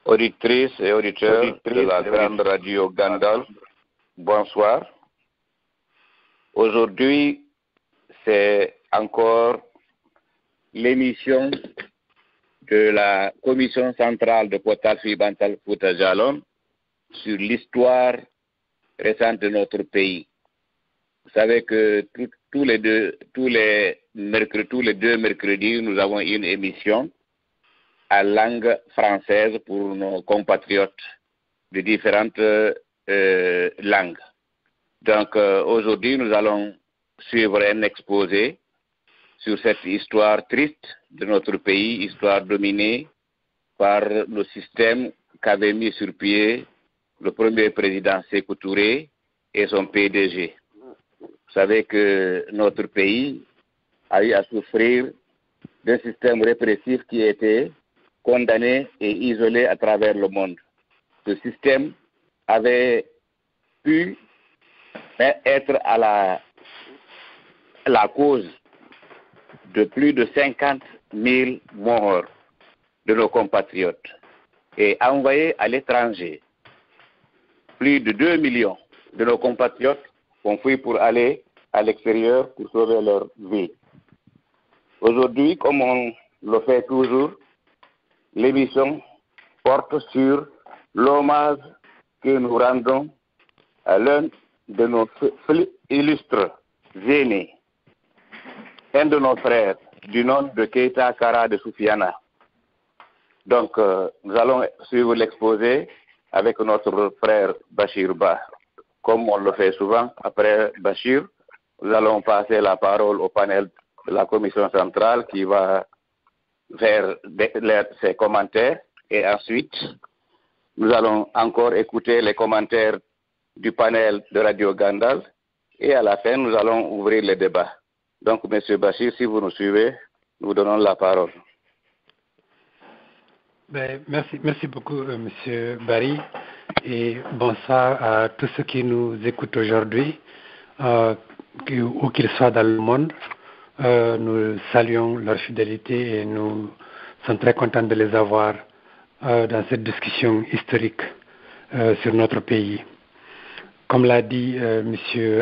Auditrices et auditeurs de la grande radio Gandalf, bonsoir. Aujourd'hui, c'est encore l'émission de la Commission centrale de Potal Bantal Fouta Jalon sur l'histoire récente de notre pays. Vous savez que tous les deux mercredis, nous avons une émission à langue française pour nos compatriotes de différentes langues. Donc aujourd'hui, nous allons suivre un exposé sur cette histoire triste de notre pays, histoire dominée par le système qu'avait mis sur pied le premier président Sékou Touré et son PDG. Vous savez que notre pays a eu à souffrir d'un système répressif qui était condamné et isolé à travers le monde. Ce système avait pu être à la cause de plus de 50 000 morts de nos compatriotes et envoyé à l'étranger. Plus de 2 millions de nos compatriotes ont fui pour aller à l'extérieur pour sauver leur vie. Aujourd'hui, comme on le fait toujours, l'émission porte sur l'hommage que nous rendons à l'un de nos illustres aînés, un de nos frères, du nom de Keita Kara de Soufiana. Donc, nous allons suivre l'exposé avec notre frère Bachir Ba. Comme on le fait souvent, après Bachir, nous allons passer la parole au panel de la commission centrale qui va faire ses commentaires et ensuite nous allons encore écouter les commentaires du panel de Radio Gandalf et à la fin nous allons ouvrir le débat. Donc Monsieur Bachir, si vous nous suivez, nous donnons la parole. Merci beaucoup Monsieur Barry et bonsoir à tous ceux qui nous écoutent aujourd'hui, où qu'ils soient dans le monde. Nous saluons leur fidélité et nous sommes très contents de les avoir dans cette discussion historique sur notre pays. Comme l'a dit M.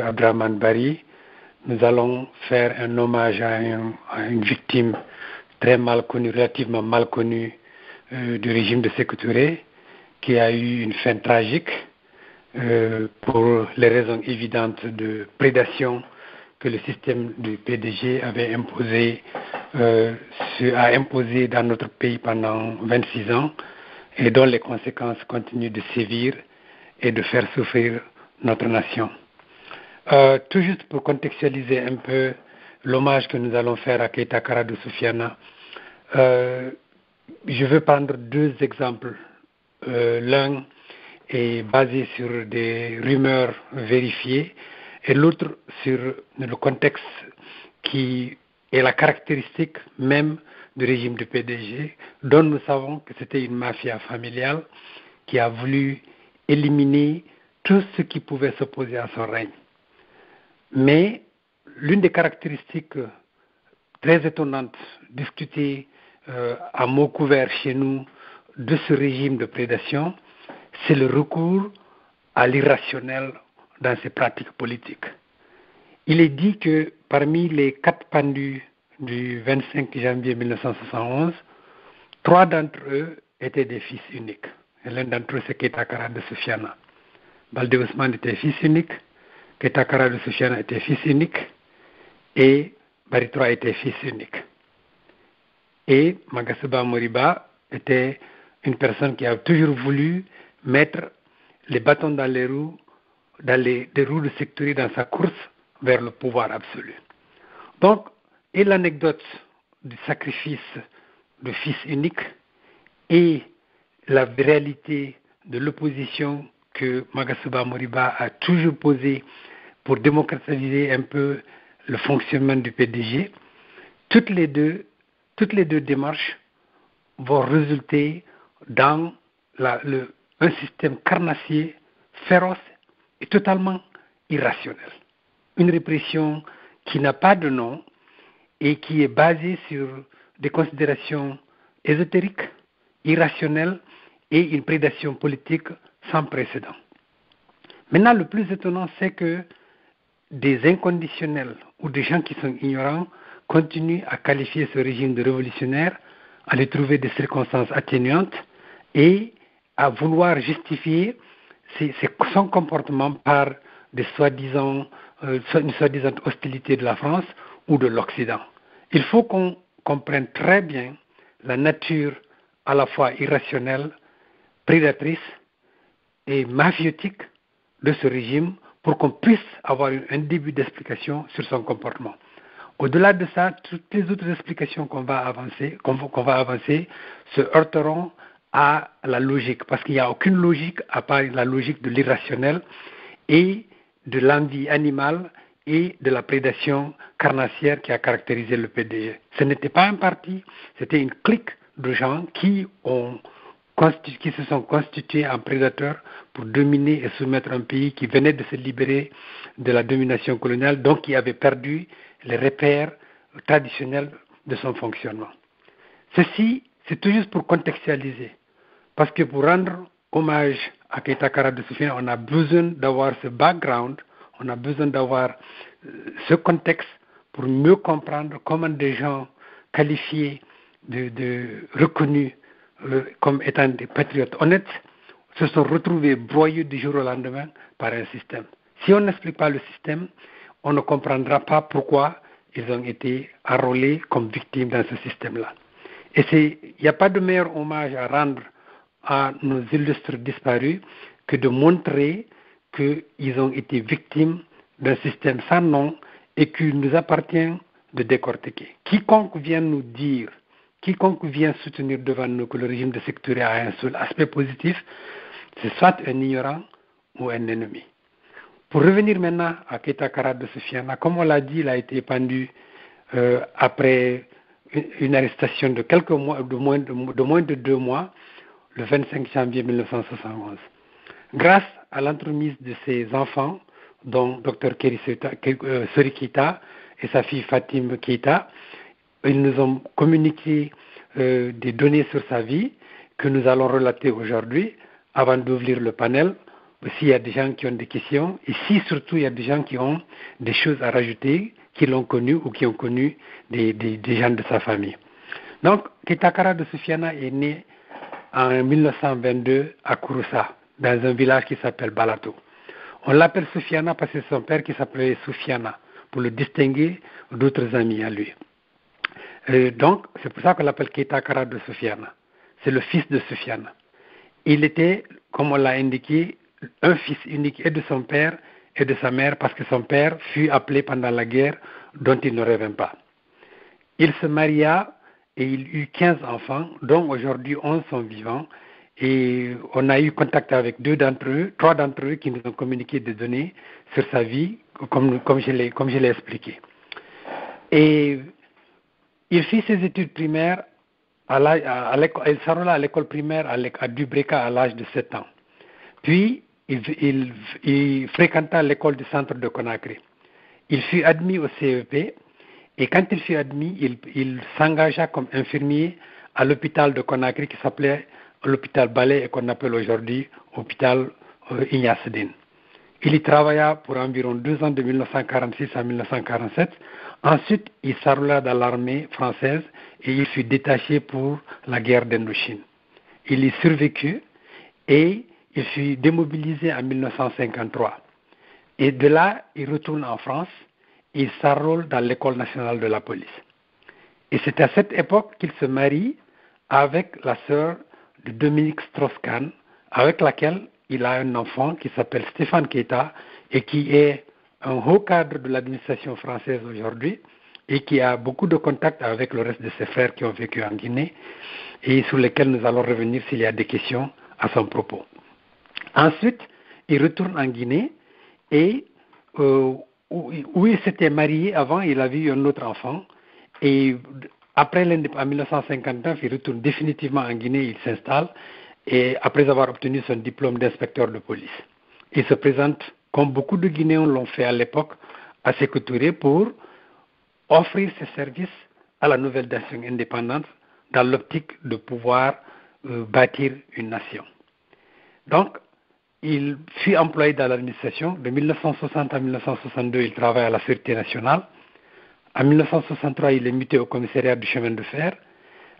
Abdrahman Bari, nous allons faire un hommage à une victime très mal connue, relativement mal connue du régime de Sékou Touré, qui a eu une fin tragique pour les raisons évidentes de prédation que le système du PDG avait a imposé dans notre pays pendant 26 ans et dont les conséquences continuent de sévir et de faire souffrir notre nation. Tout juste pour contextualiser un peu l'hommage que nous allons faire à Keita Kara de Soufiana, je veux prendre deux exemples. L'un est basé sur des rumeurs vérifiées et l'autre sur le contexte qui est la caractéristique même du régime du PDG, dont nous savons que c'était une mafia familiale qui a voulu éliminer tout ce qui pouvait s'opposer à son règne. Mais l'une des caractéristiques très étonnantes discutées à mots couverts chez nous de ce régime de prédation, c'est le recours à l'irrationnel dans ses pratiques politiques. Il est dit que parmi les 4 pendus du 25 janvier 1971, 3 d'entre eux étaient des fils uniques. Et l'un d'entre eux, c'est Keita Kara de Soufiana. Baldé Ousmane était fils unique, Keita Kara de Soufiana était fils unique, et Baritroa était fils unique. Et Magasuba Moriba était une personne qui a toujours voulu mettre les bâtons dans les roues, des roues de Sékou Touré dans sa course vers le pouvoir absolu. Donc, et l'anecdote du sacrifice de fils unique et la réalité de l'opposition que Magasuba Moriba a toujours posée pour démocratiser un peu le fonctionnement du PDG, toutes les deux démarches vont résulter dans un système carnassier, féroce et totalement irrationnel. Une répression qui n'a pas de nom et qui est basée sur des considérations ésotériques, irrationnelles et une prédation politique sans précédent. Maintenant, le plus étonnant, c'est que des inconditionnels ou des gens qui sont ignorants continuent à qualifier ce régime de révolutionnaire, à lui trouver des circonstances atténuantes et à vouloir justifier son comportement par une soi-disant hostilité de la France ou de l'Occident. Il faut qu'on comprenne très bien la nature à la fois irrationnelle, prédatrice et mafiotique de ce régime pour qu'on puisse avoir un début d'explication sur son comportement. Au-delà de ça, toutes les autres explications qu'on va avancer se heurteront à la logique, parce qu'il n'y a aucune logique à part la logique de l'irrationnel et de l'envie animale et de la prédation carnassière qui a caractérisé le PDG. Ce n'était pas un parti, c'était une clique de gens qui se sont constitués en prédateurs pour dominer et soumettre un pays qui venait de se libérer de la domination coloniale, donc qui avait perdu les repères traditionnels de son fonctionnement. Ceci, c'est tout juste pour contextualiser, parce que pour rendre hommage à Keïta Kara Soufiane, on a besoin d'avoir ce background, on a besoin d'avoir ce contexte pour mieux comprendre comment des gens qualifiés de reconnus comme étant des patriotes honnêtes se sont retrouvés broyés du jour au lendemain par un système. Si on n'explique pas le système, on ne comprendra pas pourquoi ils ont été enrôlés comme victimes dans ce système-là. Et il n'y a pas de meilleur hommage à rendre à nos illustres disparus que de montrer qu'ils ont été victimes d'un système sans nom et qu'il nous appartient de décortiquer. Quiconque vient nous dire, quiconque vient soutenir devant nous que le régime de sécurité a un seul aspect positif, c'est soit un ignorant ou un ennemi. Pour revenir maintenant à Keïta Kara Soufiane, comme on l'a dit, il a été pendu après une arrestation de quelques mois, de moins de 2 mois, le 25 janvier 1971. Grâce à l'entremise de ses enfants, dont Dr Sori Keïta et sa fille Fatim Keïta, ils nous ont communiqué des données sur sa vie que nous allons relater aujourd'hui avant d'ouvrir le panel. S'il y a des gens qui ont des questions, et si surtout il y a des gens qui ont des choses à rajouter, qui l'ont connu ou qui ont connu des gens de sa famille. Donc, Keïta Kara Soufiane est né en 1922 à Kouroussa, dans un village qui s'appelle Balato. On l'appelle Soufiane parce que c'est son père qui s'appelait Soufiane, pour le distinguer d'autres amis à lui. Donc, c'est pour ça qu'on l'appelle Keïta Kara Soufiane. C'est le fils de Soufiane. Il était, comme on l'a indiqué, un fils unique et de son père et de sa mère, parce que son père fut appelé pendant la guerre dont il ne revint pas. Il se maria et il eut 15 enfants, dont aujourd'hui 11 sont vivants, et on a eu contact avec 3 d'entre eux qui nous ont communiqué des données sur sa vie, comme je l'ai expliqué. Et il fit ses études primaires il s'enrôla à l'école primaire à Dubreka à l'âge de 7 ans. Puis, il fréquenta l'école du centre de Conakry. Il fut admis au CEP et quand il fut admis, il s'engagea comme infirmier à l'hôpital de Conakry qui s'appelait l'hôpital Balé et qu'on appelle aujourd'hui l'hôpital Ignace-Dine. Il y travailla pour environ 2 ans de 1946 à 1947. Ensuite, il s'enrôla dans l'armée française et il fut détaché pour la guerre d'Indochine. Il y survécut et il fut démobilisé en 1953. Et de là, il retourne en France et il s'enrôle dans l'École nationale de la police. Et c'est à cette époque qu'il se marie avec la sœur de Dominique Strauss-Kahn, avec laquelle il a un enfant qui s'appelle Stéphane Keïta et qui est un haut cadre de l'administration française aujourd'hui et qui a beaucoup de contacts avec le reste de ses frères qui ont vécu en Guinée et sur lesquels nous allons revenir s'il y a des questions à son propos. Ensuite, il retourne en Guinée et où il s'était marié avant, il avait eu un autre enfant Et après en 1959, il retourne définitivement en Guinée, il s'installe, et après avoir obtenu son diplôme d'inspecteur de police. Il se présente, comme beaucoup de Guinéens l'ont fait à l'époque, à Sékou Touré pour offrir ses services à la nouvelle nation indépendante dans l'optique de pouvoir bâtir une nation. Donc, il fut employé dans l'administration. De 1960 à 1962, il travaille à la Sûreté nationale. En 1963, il est muté au commissariat du chemin de fer.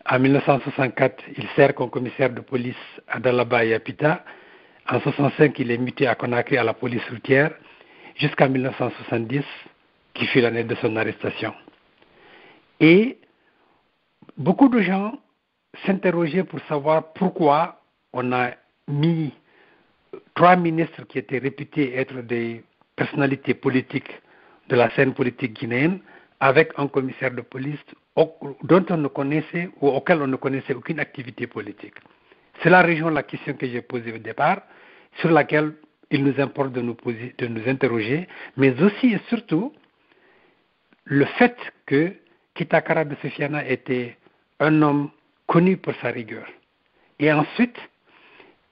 En 1964, il sert comme commissaire de police à Dalaba et à Pita. En 1965, il est muté à Conakry à la police routière, jusqu'en 1970, qui fut l'année de son arrestation. Et beaucoup de gens s'interrogeaient pour savoir pourquoi on a mis 3 ministres qui étaient réputés être des personnalités politiques de la scène politique guinéenne avec un commissaire de police dont on ne connaissait ou auquel on ne connaissait aucune activité politique. C'est la question que j'ai posée au départ, sur laquelle il nous importe de nous interroger, mais aussi et surtout le fait que Keita Kara Sofiana était un homme connu pour sa rigueur. Et ensuite,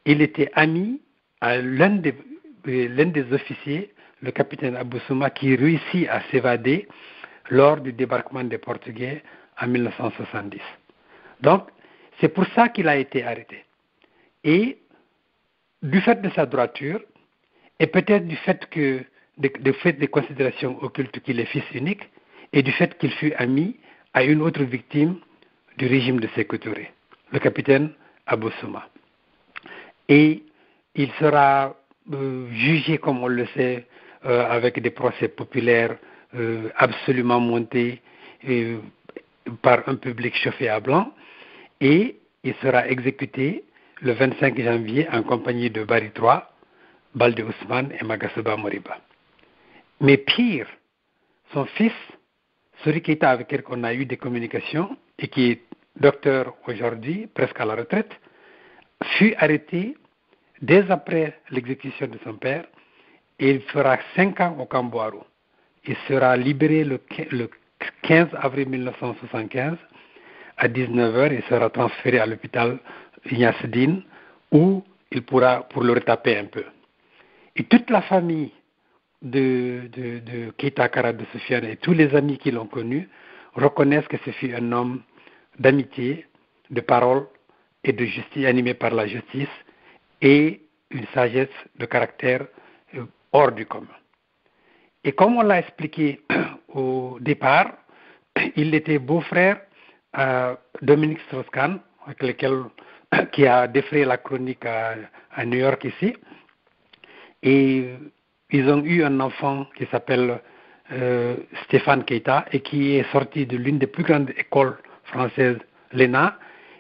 il était ami à l'un des officiers, le capitaine Abousouma, qui réussit à s'évader lors du débarquement des Portugais en 1970. Donc, c'est pour ça qu'il a été arrêté. Et du fait de sa droiture, et peut-être du fait des considérations occultes qu'il est fils unique, et du fait qu'il fut ami à une autre victime du régime de Sékou Touré, le capitaine Abousouma. Et il sera jugé, comme on le sait, avec des procès populaires absolument montés par un public chauffé à blanc, et il sera exécuté le 25 janvier en compagnie de Bari III, Balde Ousmane et Magasoba Moriba. Mais pire, son fils, Sori Keita, avec qui on a eu des communications et qui est docteur aujourd'hui, presque à la retraite, fut arrêté dès après l'exécution de son père et il fera 5 ans au Camboaro. Il sera libéré le 15 avril 1975 à 19h. Il sera transféré à l'hôpital Ignace-Dine où il pourra pour le retaper un peu. Et toute la famille de Keita Kara Sofiana et tous les amis qui l'ont connu reconnaissent que ce fut un homme d'amitié, de parole et de justice, animé par la justice et une sagesse de caractère hors du commun. Et comme on l'a expliqué au départ, il était beau-frère à Dominique Strauss-Kahn, avec lequel qui a défrayé la chronique à New York ici. Et ils ont eu un enfant qui s'appelle Stéphane Keita et qui est sorti de l'une des plus grandes écoles françaises, l'ENA,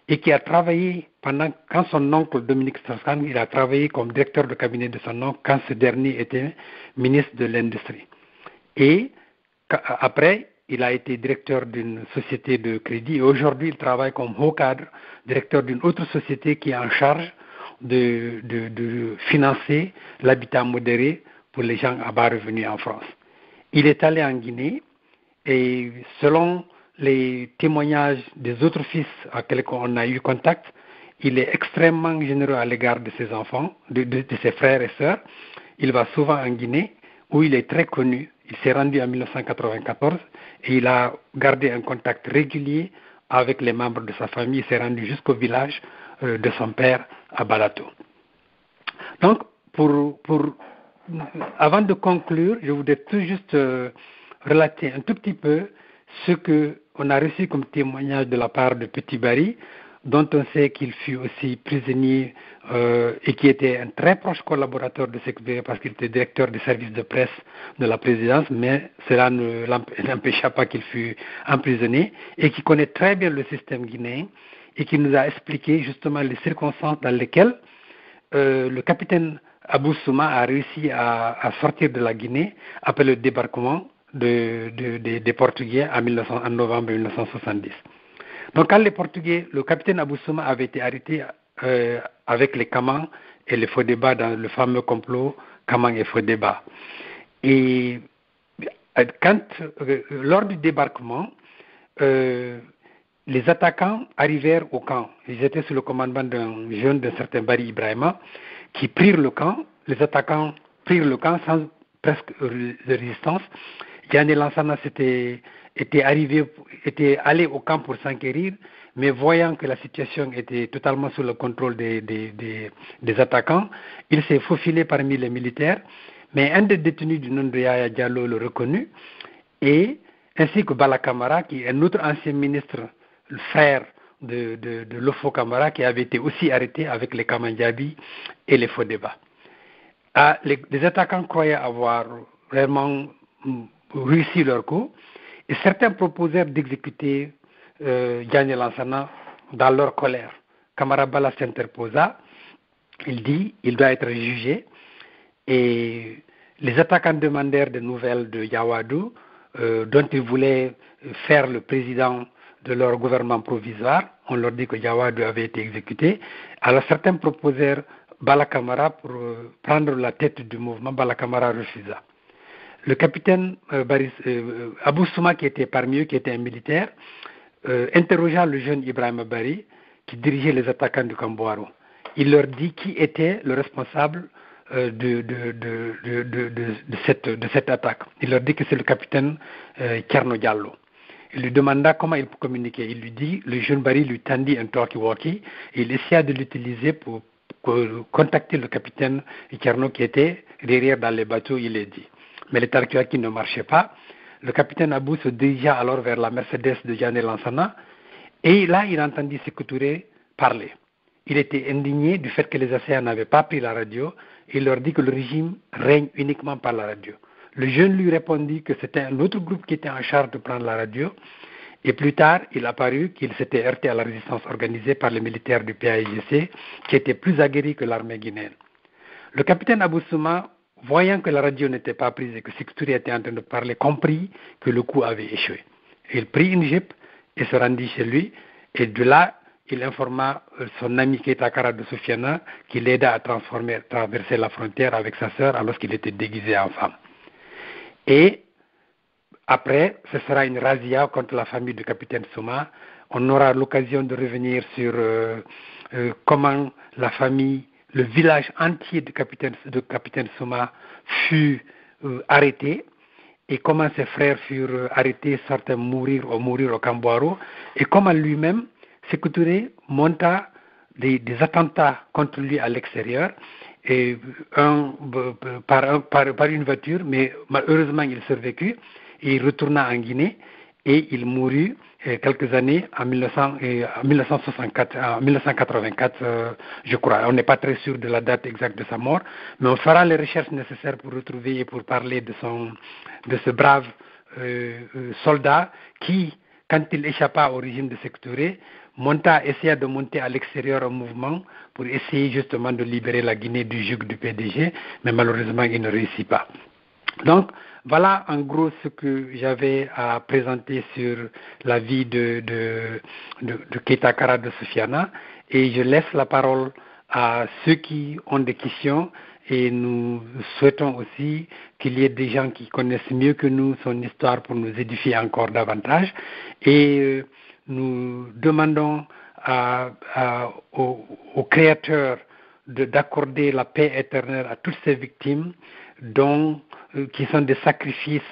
et qui a travaillé quand son oncle Dominique Strauss-Kahn, il a travaillé comme directeur de cabinet de son oncle quand ce dernier était ministre de l'Industrie. Et après, il a été directeur d'une société de crédit et aujourd'hui il travaille comme haut cadre, directeur d'une autre société qui est en charge de financer l'habitat modéré pour les gens à bas revenus en France. Il est allé en Guinée et selon les témoignages des autres fils à lesquels on a eu contact, il est extrêmement généreux à l'égard de ses enfants, de ses frères et sœurs. Il va souvent en Guinée où il est très connu. Il s'est rendu en 1994 et il a gardé un contact régulier avec les membres de sa famille. Il s'est rendu jusqu'au village de son père à Balato. Donc, avant de conclure, je voudrais tout juste relater un tout petit peu ce qu'on a reçu comme témoignage de la part de Petit Bari, dont on sait qu'il fut aussi prisonnier et qui était un très proche collaborateur de Sékou Touré parce qu'il était directeur des services de presse de la présidence, mais cela ne l'empêcha pas qu'il fût emprisonné et qui connaît très bien le système guinéen et qui nous a expliqué justement les circonstances dans lesquelles le capitaine Abousouma a réussi à sortir de la Guinée après le débarquement des Portugais en novembre 1970. Donc quand les Portugais, le capitaine Abousouma avait été arrêté avec les Kamang et les Fodeba dans le fameux complot Kamang et Fodeba. Et lors du débarquement, les attaquants arrivèrent au camp. Ils étaient sous le commandement d'un jeune, d'un certain Bari Ibrahima, qui prirent le camp. Les attaquants prirent le camp sans presque de résistance. Diané Lansana était allé au camp pour s'enquérir, mais voyant que la situation était totalement sous le contrôle des attaquants, il s'est faufilé parmi les militaires, mais un des détenus du nom de Yaya Diallo le reconnut, et ainsi que Bala Kamara, qui est un autre ancien ministre, le frère de Lofo Kamara, qui avait été aussi arrêté avec les Kamandjabi et les Fodeba. Les attaquants croyaient avoir vraiment réussi leur coup, et certains proposèrent d'exécuter Diané Lansana dans leur colère. Kamara Bala s'interposa, il dit il doit être jugé, et les attaquants demandèrent des nouvelles de Yawadou, dont ils voulaient faire le président de leur gouvernement provisoire. On leur dit que Yawadou avait été exécuté. Alors certains proposèrent Bala Kamara pour prendre la tête du mouvement. Bala Kamara refusa. Le capitaine Abou Souma, qui était parmi eux, qui était un militaire, interrogea le jeune Ibrahim Bari, qui dirigeait les attaquants du Kambouaro. Il leur dit qui était le responsable de cette attaque. Il leur dit que c'est le capitaine Kerno Diallo. Il lui demanda comment il peut communiquer. Il lui dit, le jeune Bari lui tendit un talkie-walkie et il essaya de l'utiliser pour contacter le capitaine Kerno qui était derrière dans les bateaux, il est dit. Mais le talkie-walkie ne marchait pas. Le capitaine Abou se dirigea alors vers la Mercedes de Diané Lansana et là il entendit Sékou Touré parler. Il était indigné du fait que les assaillants n'avaient pas pris la radio. Il leur dit que le régime règne uniquement par la radio. Le jeune lui répondit que c'était un autre groupe qui était en charge de prendre la radio. Et plus tard, il apparut qu'il s'était heurté à la résistance organisée par les militaires du PAIGC, qui étaient plus aguerris que l'armée guinéenne. Le capitaine Abou Souma, voyant que la radio n'était pas prise et que Sékou Touré était en train de parler, comprit que le coup avait échoué. Il prit une jeep et se rendit chez lui. Et de là, il informa son ami Keita Kara de Soufiana qui l'aida à traverser la frontière avec sa sœur alors qu'il était déguisé en femme. Et après, ce sera une razzia contre la famille du capitaine Souma. On aura l'occasion de revenir sur comment la famille, le village entier du capitaine Souma fut arrêté et comment ses frères furent arrêtés, certains mourir au Kambouaro, et comment lui-même, Sékou Touré, monta des attentats contre lui à l'extérieur, et par une voiture, mais malheureusement il survécut, et il retourna en Guinée, et il mourut quelques années en 1984, je crois. On n'est pas très sûr de la date exacte de sa mort, mais on fera les recherches nécessaires pour retrouver et pour parler de ce brave soldat qui, quand il échappa au régime de Sékou Touré, essaya de monter à l'extérieur un mouvement pour essayer justement de libérer la Guinée du joug du PDG, mais malheureusement il ne réussit pas. Donc, voilà en gros ce que j'avais à présenter sur la vie de Keita Kara de Soufiana, et je laisse la parole à ceux qui ont des questions, et nous souhaitons aussi qu'il y ait des gens qui connaissent mieux que nous son histoire pour nous édifier encore davantage, et nous demandons au Créateur d'accorder la paix éternelle à toutes ces victimes qui sont des sacrifices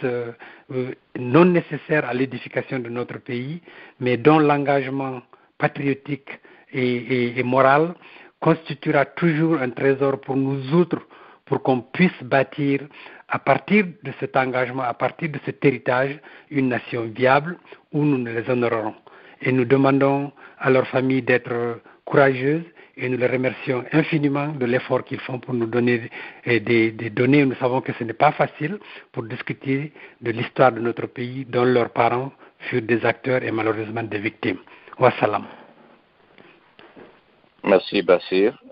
non nécessaires à l'édification de notre pays, mais dont l'engagement patriotique et moral constituera toujours un trésor pour nous autres, pour qu'on puisse bâtir, à partir de cet engagement, à partir de cet héritage, une nation viable où nous les honorerons. Et nous demandons à leurs familles d'être courageuses, et nous les remercions infiniment de l'effort qu'ils font pour nous donner des données. Nous savons que ce n'est pas facile pour discuter de l'histoire de notre pays dont leurs parents furent des acteurs et malheureusement des victimes. Wassalam. Merci Bassir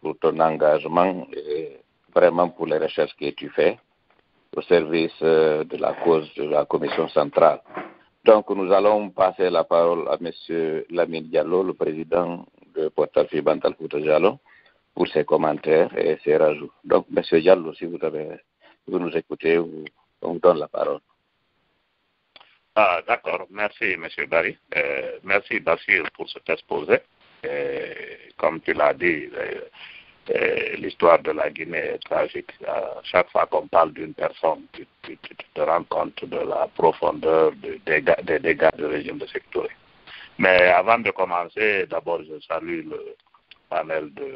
pour ton engagement et vraiment pour les recherches que tu fais au service de la cause de la Commission centrale. Donc nous allons passer la parole à M. Lamine Diallo, le président de Portafi Bantal Fouta Diallo, pour ses commentaires et ses rajouts. Donc M. Diallo, si vous nous écoutez, on vous donne la parole. Ah, d'accord. Merci, M. Barry. Merci, Bassir, pour cet exposé. Comme tu l'as dit, l'histoire de la Guinée est tragique. Chaque fois qu'on parle d'une personne, tu te rends compte de la profondeur des dégâts du régime de Sékou. Mais avant de commencer, d'abord, je salue le panel de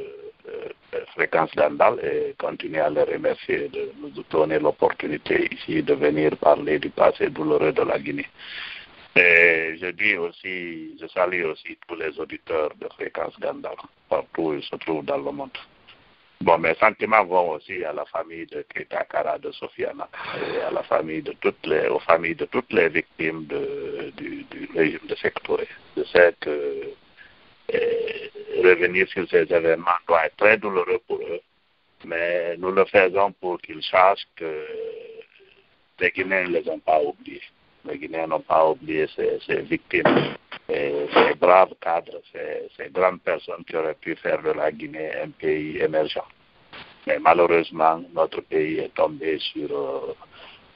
Fréquence Gandal et continue à les remercier de nous donner l'opportunité ici de venir parler du passé douloureux de la Guinée. Et je salue aussi tous les auditeurs de Fréquence Gandal, partout où ils se trouvent dans le monde. Bon, mes sentiments vont aussi à la famille de Keita Kara de Sofiana et à la famille aux familles de toutes les victimes du régime de Sékou. Je sais que revenir sur ces événements doit être très douloureux pour eux, mais nous le faisons pour qu'ils sachent que les Guinéens ne les ont pas oubliés. Les Guinéens n'ont pas oublié ces victimes, ces braves cadres, ces grandes personnes qui auraient pu faire de la Guinée un pays émergent. Mais malheureusement, notre pays est tombé sur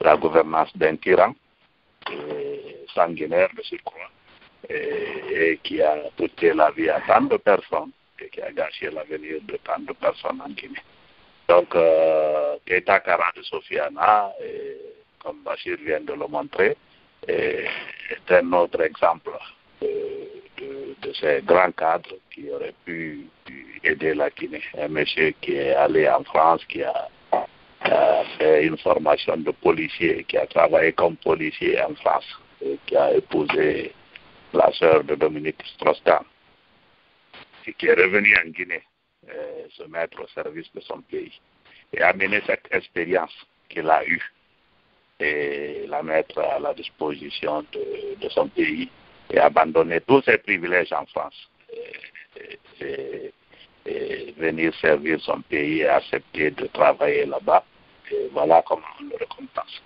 la gouvernance d'un tyran sanguinaire de surcroît et qui a coûté la vie à tant de personnes et qui a gâché l'avenir de tant de personnes en Guinée. Donc, Keita Kara de Sofiana, comme Bachir vient de le montrer, est un autre exemple de ces grands cadres qui auraient pu aider la Guinée. Un monsieur qui est allé en France, qui a fait une formation de policier, qui a travaillé comme policier en France, et qui a épousé la sœur de Dominique Strauss-Kahn, et qui est revenu en Guinée se mettre au service de son pays et amener cette expérience qu'il a eue et la mettre à la disposition de son pays et abandonner tous ses privilèges en France et venir servir son pays et accepter de travailler là-bas. Et voilà comment on le récompense.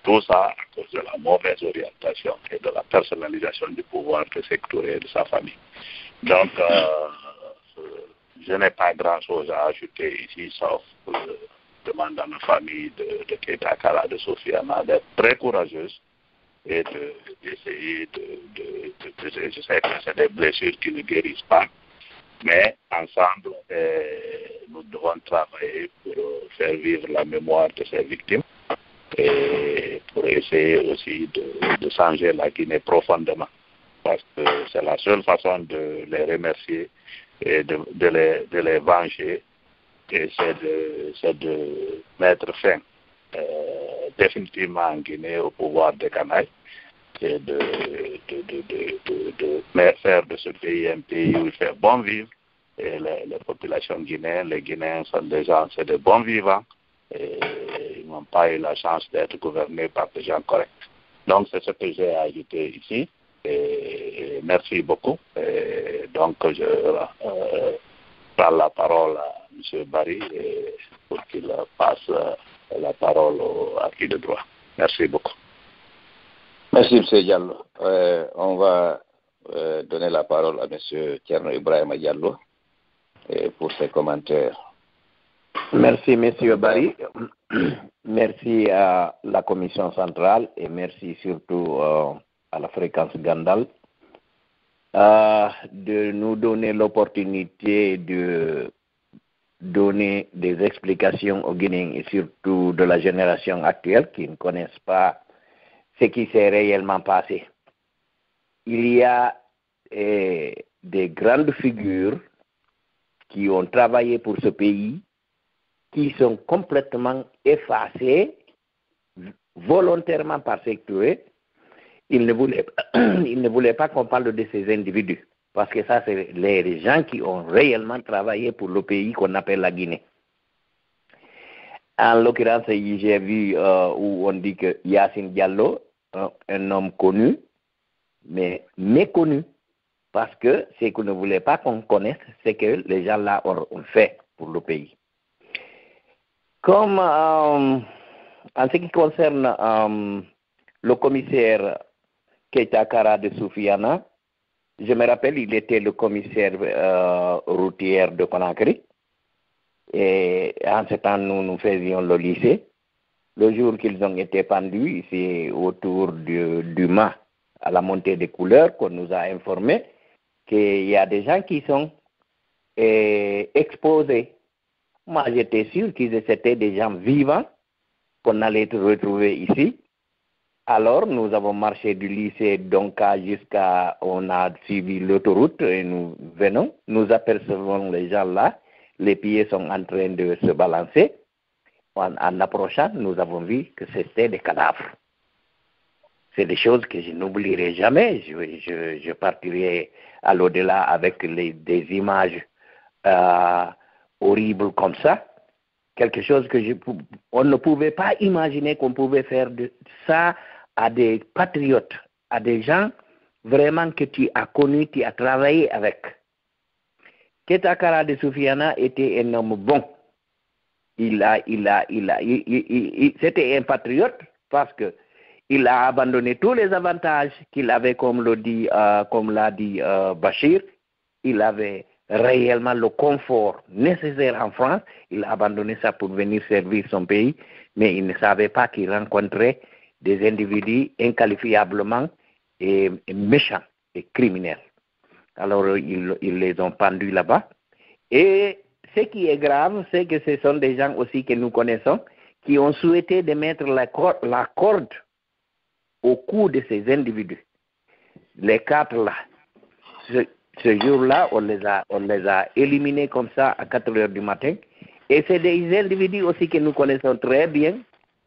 Tout ça à cause de la mauvaise orientation et de la personnalisation du pouvoir de Sékou et de sa famille. Donc, je n'ai pas grand-chose à ajouter ici, sauf demander à ma famille de Keita Kara de Sofiana d'être très courageuse et d'essayer je sais que c'est des blessures qui ne guérissent pas, mais ensemble, nous devons travailler pour faire vivre la mémoire de ces victimes et pour essayer aussi de changer la Guinée profondément, parce que c'est la seule façon de les remercier et de les venger, et c'est de mettre fin définitivement en Guinée au pouvoir des canailles et de faire de ce pays un pays où il fait bon vivre. Et les populations guinéennes, les Guinéens sont des gens, c'est des bons vivants et ils n'ont pas eu la chance d'être gouvernés par des gens corrects. Donc c'est ce que j'ai ajouté ici et merci beaucoup. Et donc je prends la parole à M. Barry pour qu'il passe la parole à qui de droit. Merci beaucoup. Merci, M. Diallo. On va donner la parole à M. Thierno Ibrahima Diallo pour ses commentaires. Merci, M. Barry. Merci à la Commission centrale et merci surtout à la Fréquence Gandal de nous donner l'opportunité de donner des explications aux Guinéens et surtout de la génération actuelle qui ne connaissent pas ce qui s'est réellement passé. Il y a des grandes figures qui ont travaillé pour ce pays, qui sont complètement effacées volontairement par Sékou. Il ne voulait pas qu'on parle de ces individus, parce que ça, c'est les gens qui ont réellement travaillé pour le pays qu'on appelle la Guinée. En l'occurrence, j'ai vu où on dit que Yacine Diallo, un homme connu, mais méconnu, parce que ce qu'on ne voulait pas qu'on connaisse, c'est que les gens-là ont fait pour le pays. Comme en ce qui concerne le commissaire Keita Kara de Sofiana, je me rappelle, il était le commissaire routier de Conakry. Et en ce temps, nous faisions le lycée. le jour qu'ils ont été pendus, c'est autour du mât à la montée des couleurs qu'on nous a informé qu'il y a des gens qui sont exposés. Moi, j'étais sûr qu'ils étaient des gens vivants qu'on allait retrouver ici. Alors, nous avons marché du lycée Donka jusqu'à, on a suivi l'autoroute et nous venons, nous apercevons les gens là, les pieds sont en train de se balancer. En approchant, nous avons vu que c'était des cadavres. C'est des choses que je n'oublierai jamais. Je partirai à l'au-delà avec des images horribles comme ça. Quelque chose que on ne pouvait pas imaginer qu'on pouvait faire de ça à des patriotes, à des gens vraiment que tu as connus, tu as travaillé avec. Keita Kara Soufiane était un homme bon. C'était un patriote parce que il a abandonné tous les avantages qu'il avait, comme l'a dit Bachir. Il avait réellement le confort nécessaire en France. Il a abandonné ça pour venir servir son pays, mais il ne savait pas qu'il rencontrait des individus inqualifiablement méchants et criminels. Alors, ils les ont pendus là-bas. Et ce qui est grave, c'est que ce sont des gens aussi que nous connaissons qui ont souhaité de mettre la corde au cou de ces individus. Les 4 là, ce jour-là, on les a éliminés comme ça à 4 heures du matin. Et c'est des individus aussi que nous connaissons très bien,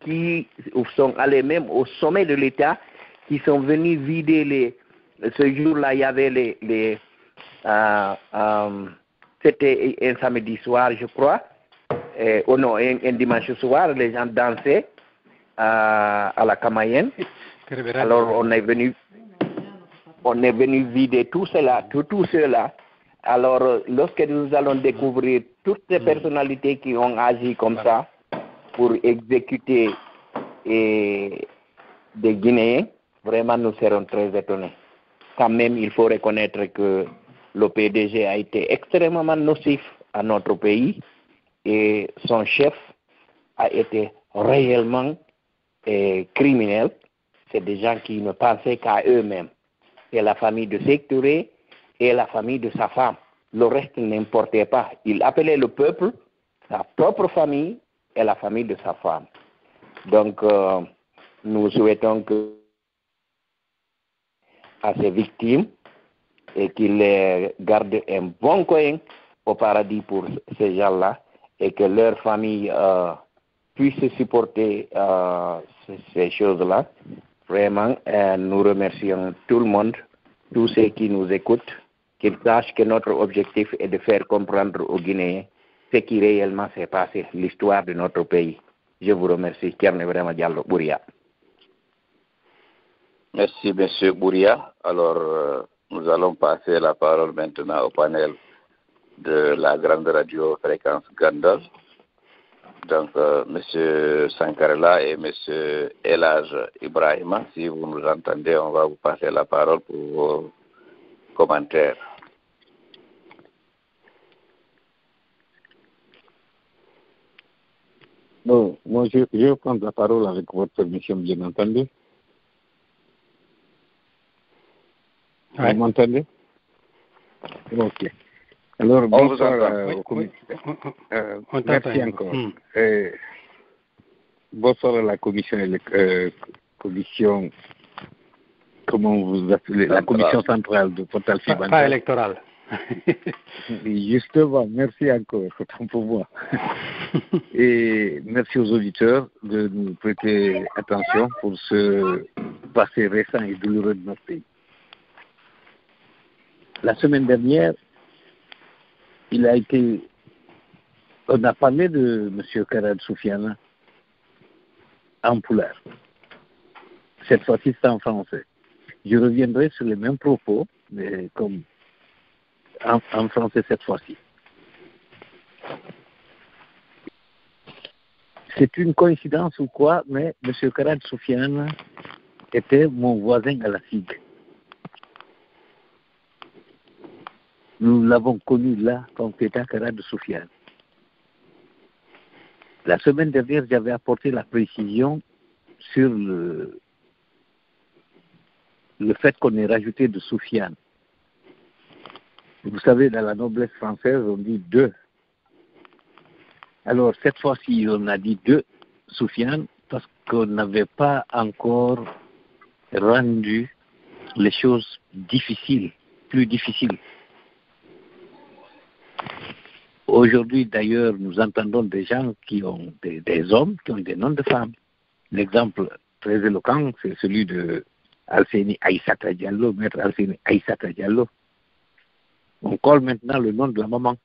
qui sont allés même au sommet de l'État, qui sont venus vider ce jour-là, il y avait c'était un samedi soir, je crois, non, un dimanche soir, les gens dansaient à la Camaïenne. Alors on est venu vider tout cela, tout cela. Alors lorsque nous allons découvrir toutes ces personnalités qui ont agi comme ça pour exécuter des Guinéens, vraiment nous serons très étonnés. Quand même, il faut reconnaître que le PDG a été extrêmement nocif à notre pays et son chef a été réellement criminel. C'est des gens qui ne pensaient qu'à eux-mêmes. C'est la famille de Sékou Touré et la famille de sa femme. Le reste n'importait pas. Il appelait le peuple, sa propre famille et la famille de sa femme. Donc, nous souhaitons que à ces victimes et qu'il garde un bon coin au paradis pour ces gens-là et que leur famille puisse supporter ces choses-là. Vraiment, nous remercions tout le monde, tous ceux qui nous écoutent, qu'ils sachent que notre objectif est de faire comprendre aux Guinéens ce qui réellement s'est passé, l'histoire de notre pays. Je vous remercie. Thierno Ibrahima Diallo, Bouria. Merci, M. Bouria. Alors, nous allons passer la parole maintenant au panel de la grande radio fréquence Gandol. Donc, M. Sankarela et M. Elhaj Ibrahima, si vous nous entendez, on va vous passer la parole pour vos commentaires. Bon, moi, je vais prendre la parole avec votre permission, bien entendu. Ouais. Vous m'entendez? Ok. Alors, bonsoir. Merci encore. Bonsoir à la commission, comment vous appelez, la commission centrale de Portal Fibantal. Pas électorale. Justement, merci encore, autant pour moi. Et merci aux auditeurs de nous prêter attention pour ce passé récent et douloureux de notre pays. La semaine dernière, on a parlé de M. Kara Soufiane en pulaar. Cette fois-ci, c'est en français. Je reviendrai sur les mêmes propos, mais comme en français cette fois-ci. C'est une coïncidence ou quoi, mais M. Kara Soufiane était mon voisin à la SIG. Nous l'avons connu là comme Keita Kara Soufiane. La semaine dernière, j'avais apporté la précision sur le fait qu'on ait rajouté de Soufiane. Vous savez, dans la noblesse française, on dit deux. Alors, cette fois-ci, on a dit deux Soufiane parce qu'on n'avait pas encore rendu les choses difficiles, plus difficiles. Aujourd'hui, d'ailleurs, nous entendons des gens qui ont des hommes qui ont des noms de femmes. L'exemple très éloquent, c'est celui de Alseni Aïssata Diallo, maître Alseni Aïssata Diallo. On colle maintenant le nom de la maman.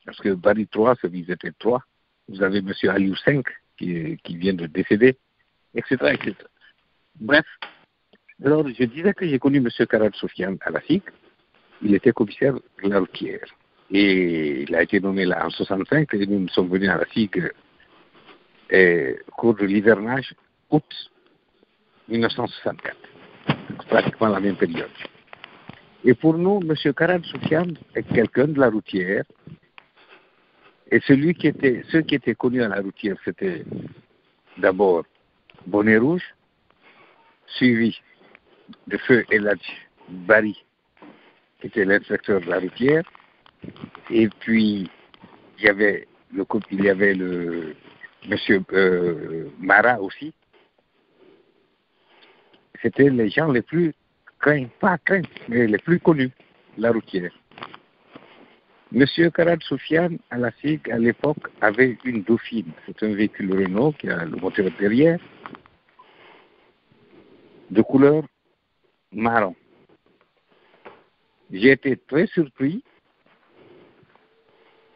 Parce que Barry 3, ils étaient 3. Vous avez M. Aliou 5 qui vient de décéder, etc., etc. Bref, alors je disais que j'ai connu M. Karad Soufiane à la SIG. Il était commissaire de la routière. Et il a été nommé là en 65 et nous sommes venus à la SIG au cours de l'hivernage, août 1964. Pratiquement la même période. Et pour nous, M. Karad Soufiane est quelqu'un de la routière. Et ceux qui étaient connus à la routière, c'était d'abord Bonnet Rouge, suivi de feu Eladj Barry, qui était l'inspecteur de la routière. Et puis, il y avait le monsieur Marat aussi. C'était les gens les plus pas craints, mais les plus connus, la routière. Monsieur Karad Soufiane, à la SIG, à l'époque, avait une Dauphine. C'est un véhicule Renault qui a le moteur derrière, de couleur marron. J'ai été très surpris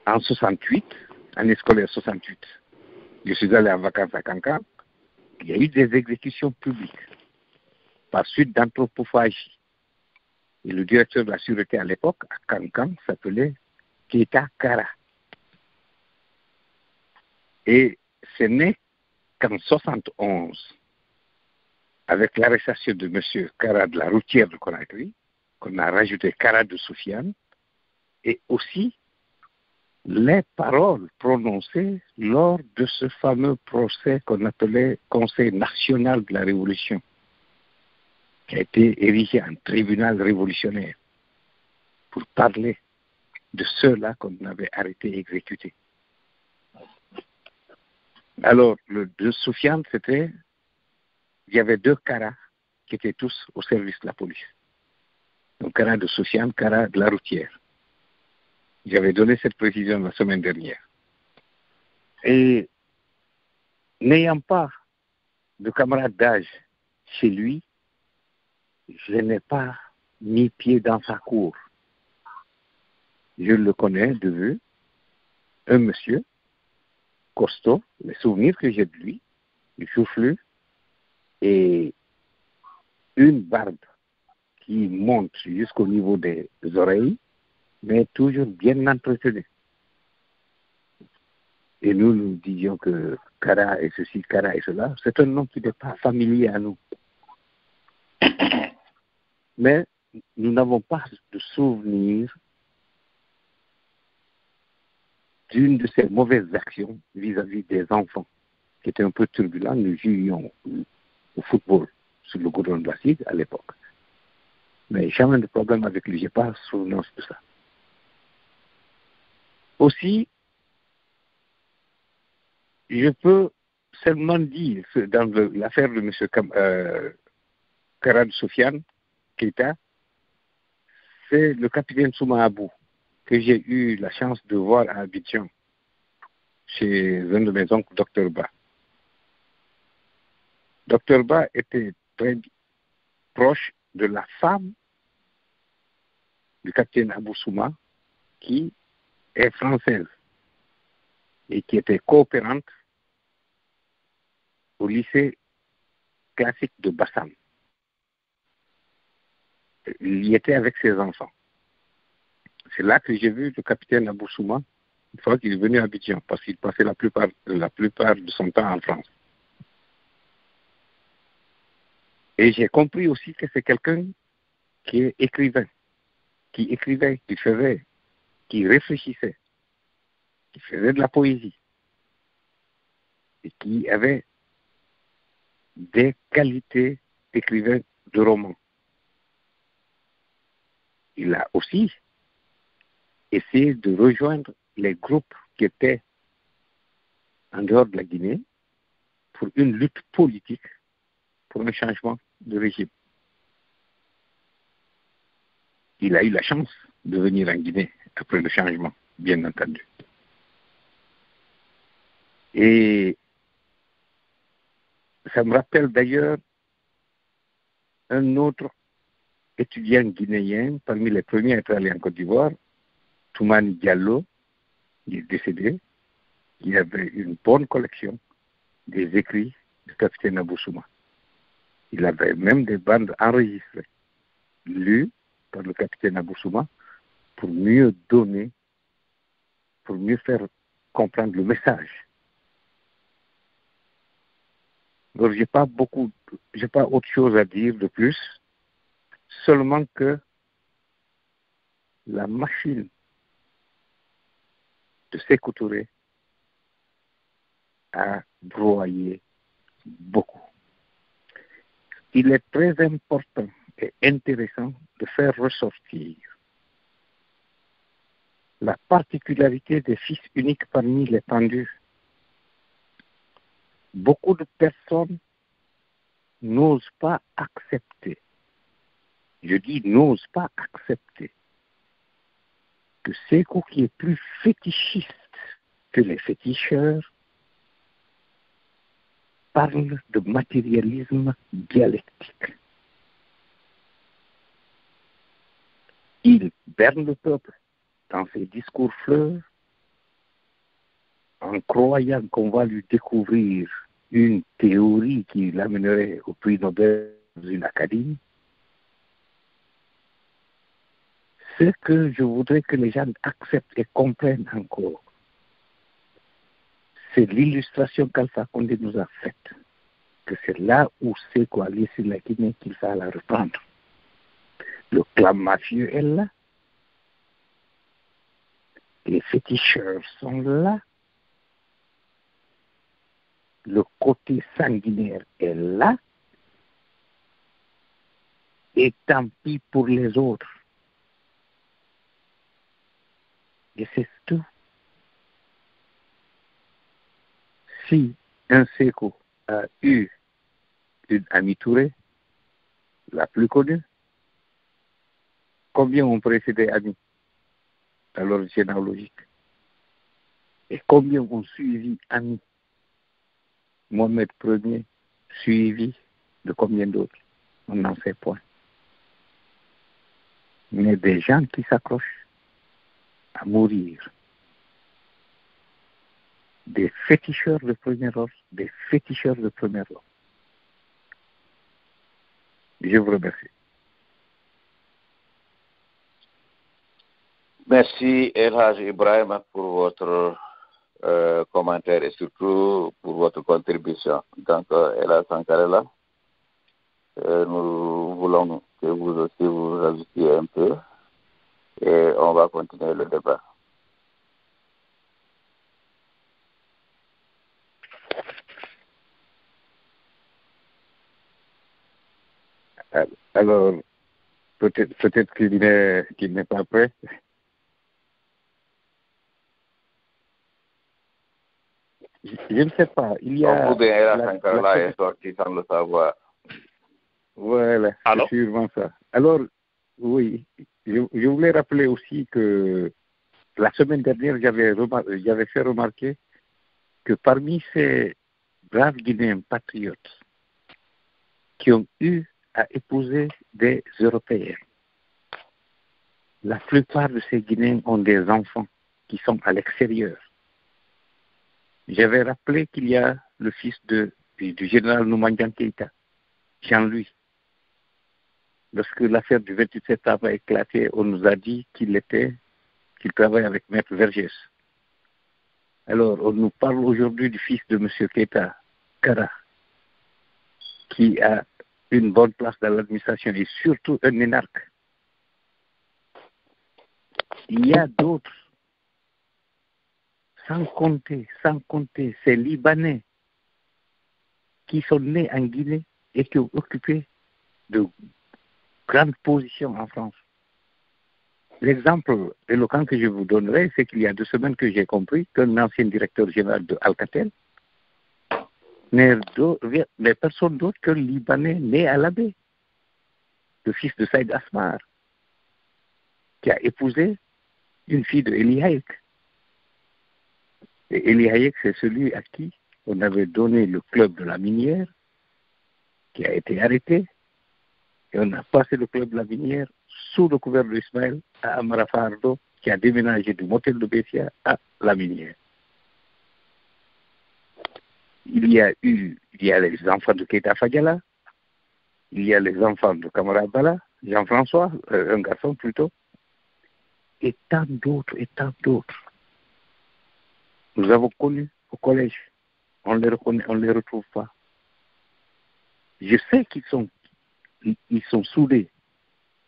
en 68, année scolaire 68. Je suis allé en vacances à Cancan. Il y a eu des exécutions publiques par suite d'anthropophagie. Et le directeur de la sûreté à l'époque, à Cancan, s'appelait Keita Kara. Et ce n'est qu'en 71, avec l'arrestation de M. Kara de la routière de Conakry, qu'on a rajouté Kara de Soufiane, et aussi les paroles prononcées lors de ce fameux procès qu'on appelait Conseil national de la Révolution, qui a été érigé en tribunal révolutionnaire pour parler de ceux-là qu'on avait arrêtés et exécutés. Alors, le de Soufiane, il y avait deux Kara qui étaient tous au service de la police. Donc, Kara de Soufiane, Kara de la routière. J'avais donné cette précision la semaine dernière. Et n'ayant pas de camarade d'âge chez lui, je n'ai pas mis pied dans sa cour. Je le connais de vue, un monsieur costaud, les souvenirs que j'ai de lui, du choufflu, et une barbe qui monte jusqu'au niveau des oreilles, mais toujours bien entretenue. Et nous disions que Kara est ceci, Kara est cela. C'est un nom qui n'est pas familier à nous. Mais nous n'avons pas de souvenir d'une de ces mauvaises actions vis-à-vis des enfants qui étaient un peu turbulents. Nous jouions au football sur le goudron de la SIG à l'époque. Mais jamais de problème avec lui, je n'ai pas souvenance de ça. Aussi, je peux seulement dire que dans l'affaire de M. Karad Soufiane Keita, c'est le capitaine Souma Abou que j'ai eu la chance de voir à Abidjan, chez un de mes oncles, Dr Ba. Dr Ba était très proche de la femme du capitaine Abou Souma, qui est française et qui était coopérante au lycée classique de Bassam. Il y était avec ses enfants. C'est là que j'ai vu le capitaine Abou Souma, une fois qu'il est venu à Abidjan, parce qu'il passait la plupart de son temps en France. Et j'ai compris aussi que c'est quelqu'un qui est écrivain, qui écrivait, qui réfléchissait, qui faisait de la poésie. qui avait des qualités d'écrivain de romans. Il a aussi essayé de rejoindre les groupes qui étaient en dehors de la Guinée pour une lutte politique, pour un changement de régime. Il a eu la chance de venir en Guinée après le changement, bien entendu. Et ça me rappelle d'ailleurs un autre étudiant guinéen, parmi les premiers à être allé en Côte d'Ivoire, Toumani Diallo, il est décédé, il avait une bonne collection des écrits du capitaine Abou Souma. Il avait même des bandes enregistrées, lues par le capitaine Abou Souma, pour mieux donner, pour mieux faire comprendre le message. Donc, j'ai pas autre chose à dire de plus, seulement que la machine de Sékou Touré a broyé beaucoup. Il est très important et intéressant de faire ressortir la particularité des fils uniques parmi les pendus. Beaucoup de personnes n'osent pas accepter, je dis n'osent pas accepter, que Sékou, qui est plus fétichiste que les féticheurs, parle de matérialisme dialectique. Il berne le peuple dans ses discours fleurs en croyant qu'on va lui découvrir une théorie qui l'amènerait au prix Nobel d'une académie. Ce que je voudrais que les gens acceptent et comprennent encore, c'est l'illustration qu'Alpha Condé nous a faite, que c'est là où Sékou a laissé la Guinée qu'il va la reprendre. Le clan mafieux est là, les féticheurs sont là, le côté sanguinaire est là, et tant pis pour les autres. Et c'est tout. Si un Sékou a eu une Ami Touré, la plus connue, combien ont précédé Ami à l'ordre généalogique? Et combien ont suivi Ami? Mohamed Ier, suivi de combien d'autres? On n'en sait point. Mais des gens qui s'accrochent à mourir, des féticheurs de premier ordre, des féticheurs de premier ordre. Je vous remercie. Merci El Haj Ibrahim pour votre commentaire et surtout pour votre contribution. Donc, El Haj Sankarela, nous voulons que vous aussi vous ajoutiez un peu et on va continuer le débat. Alors, peut-être qu'il n'est pas prêt. Je ne sais pas. Il y a. Ou bien El Haj Sankarela est sorti sans le savoir. Voilà, c'est sûrement ça. Alors, oui, je voulais rappeler aussi que la semaine dernière, j'avais fait remarquer que parmi ces braves Guinéens patriotes qui ont eu à épouser des Européens, la plupart de ces Guinéens ont des enfants qui sont à l'extérieur. J'avais rappelé qu'il y a le fils du général Noumandian Keïta, Jean-Louis. Lorsque l'affaire du 28 septembre a éclaté, on nous a dit qu'il travaille avec Maître Vergès. Alors, on nous parle aujourd'hui du fils de M. Keïta, Kara, qui a une bonne place dans l'administration et surtout un énarque. Il y a d'autres, sans compter, ces Libanais qui sont nés en Guinée et qui ont occupé de grandes positions en France. L'exemple éloquent que je vous donnerai, c'est qu'il y a 2 semaines que j'ai compris qu'un ancien directeur général de Alcatel n'est personne d'autre qu'un Libanais né à l'Abbé, le fils de Saïd Asmar, qui a épousé une fille de Eli Hayek. Et Eli Hayek, c'est celui à qui on avait donné le club de la minière, qui a été arrêté, et on a passé le club de la minière sous le couvert de Ismaël à Amara Fardo, qui a déménagé du motel de Bessia à la minière. Il y a les enfants de Keita Fadjala, il y a les enfants de Kamara Bala, Jean-François, un garçon plutôt, et tant d'autres, et tant d'autres. Nous avons connu au collège, on les reconnaît, on ne les retrouve pas. Je sais qu'ils sont soudés,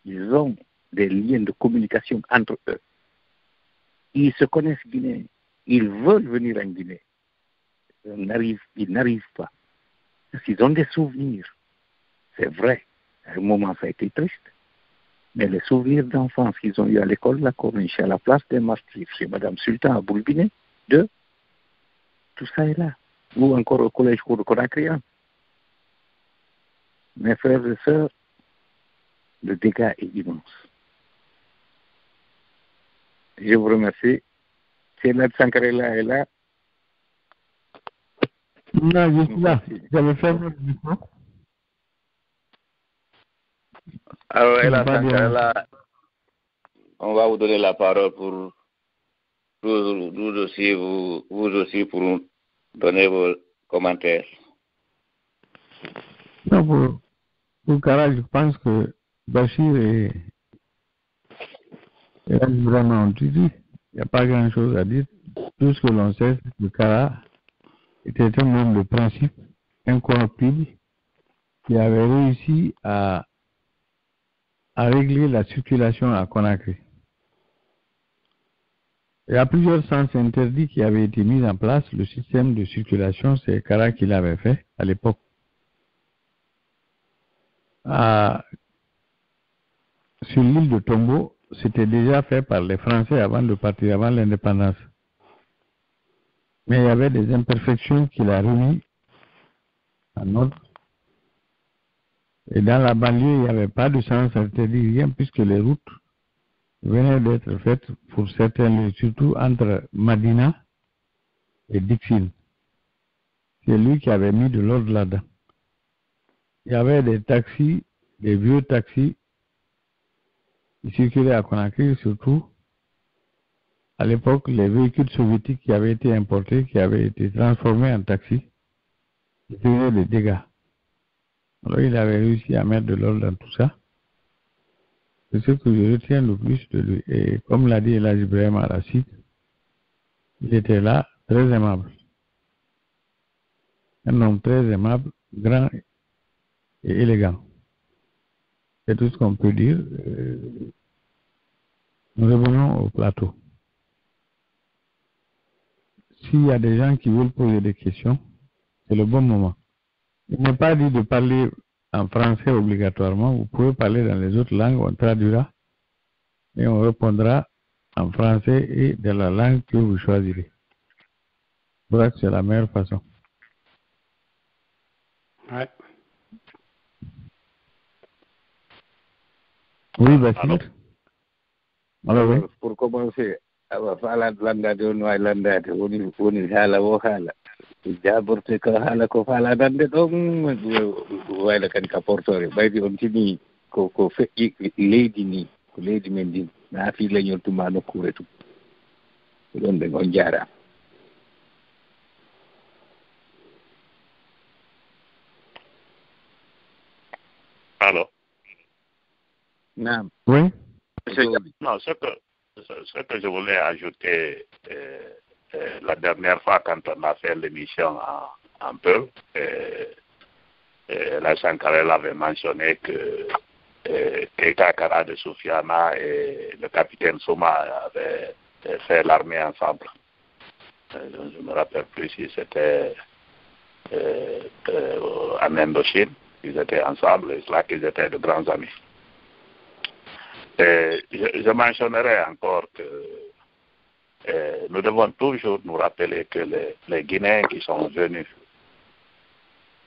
ils ont des liens de communication entre eux. Ils se connaissent guinéens, ils veulent venir en Guinée. Ils n'arrivent pas. Parce qu'ils ont des souvenirs. C'est vrai, à un moment ça a été triste, mais les souvenirs d'enfance qu'ils ont eu à l'école, la Corniche, à la place des Martyrs, chez Madame Sultan à Boulbinet, tout ça est là. Ou encore au collège Cour de Conakry. Mes frères et sœurs, le dégât est immense. Je vous remercie. Sénat Sankarela est là. Non, je suis là. J'avais fait votre micro. Alors, on va vous donner la parole pour vous aussi pour donner vos commentaires. Non, pour Kara, je pense que Bachir est vraiment tout dit. Il n'y a pas grand-chose à dire. Tout ce que l'on sait, c'est que Kara était un homme de principe, incorruptible, qui avait réussi à régler la circulation à Conakry. Il y a plusieurs sens interdits qui avaient été mis en place. Le système de circulation, c'est Kara qui l'avait fait à l'époque. Sur l'île de Tombo, c'était déjà fait par les Français avant de partir, avant l'indépendance. Mais il y avait des imperfections qu'il a remis en ordre. Et dans la banlieue, il n'y avait pas de sens interdit, rien, puisque les routes venaient d'être faites pour certains lieux, surtout entre Madina et Dixine. C'est lui qui avait mis de l'ordre là-dedans. Il y avait des taxis, des vieux taxis, qui circulaient à Conakry, surtout. À l'époque, les véhicules soviétiques qui avaient été importés, qui avaient été transformés en taxis, ils faisaient des dégâts. Alors, il avait réussi à mettre de l'ordre dans tout ça. C'est ce que je retiens le plus de lui. Et comme l'a dit Elhadji Ibrahima Racine, il était là, très aimable. Un homme très aimable, grand et élégant. C'est tout ce qu'on peut dire. Nous revenons au plateau. S'il y a des gens qui veulent poser des questions, c'est le bon moment. Il n'est pas dit de parler en français obligatoirement. Vous pouvez parler dans les autres langues, on traduira et on répondra en français et dans la langue que vous choisirez. Je crois que c'est la meilleure façon. Ouais. Oui, Bachir. Alors, Pour commencer, fala landade on wawi landade woni haala wo haala jaborte ko haala ko faladande ɗon wayla kadi ka portore ɓaydi on tini ko feƴƴi leydi ni ko leydi men ndi naafi leñol tuma nokkure tum ɗon ɓen on jaara. Alors Naam. oui. Non, ce que je voulais ajouter la dernière fois quand on a fait l'émission en Peul, la Sankarel avait mentionné que Keita Kara de Soufiane et le capitaine Souma avaient fait l'armée ensemble. Je ne me rappelle plus si c'était en Indochine. Ils étaient ensemble, et c'est là qu'ils étaient de grands amis. Je mentionnerai encore que nous devons toujours nous rappeler que les Guinéens qui sont venus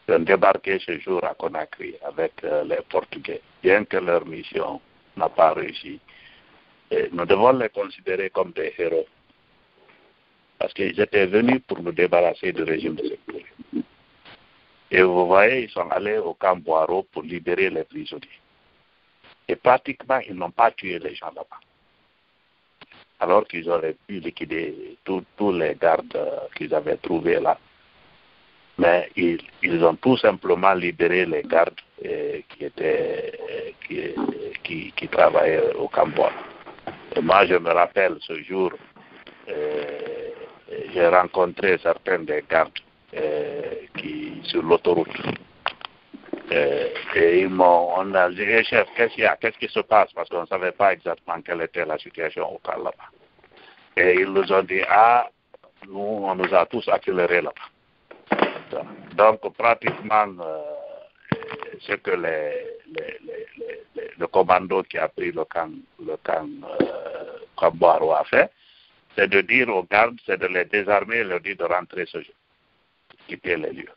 débarquer ce jour à Conakry avec les Portugais, bien que leur mission n'a pas réussi, nous devons les considérer comme des héros. Parce qu'ils étaient venus pour nous débarrasser du régime de Sékou. Et vous voyez, ils sont allés au camp Boiro pour libérer les prisonniers. Et pratiquement, ils n'ont pas tué les gens là-bas. Alors qu'ils auraient pu liquider tous les gardes qu'ils avaient trouvés là. Mais ils ont tout simplement libéré les gardes qui travaillaient au camp Boiro. Et moi, je me rappelle ce jour, j'ai rencontré certains des gardes qui sur l'autoroute. Et on a dit, chef, qu'est-ce qui se passe? Parce qu'on ne savait pas exactement quelle était la situation au camp là-bas. Et ils nous ont dit, nous, on nous a tous accélérés là-bas. Donc, pratiquement, ce que le commando qui a pris le camp Boiro a fait, c'est de dire aux gardes, c'est de les désarmer et leur dire de rentrer ce jour, quitter les lieux.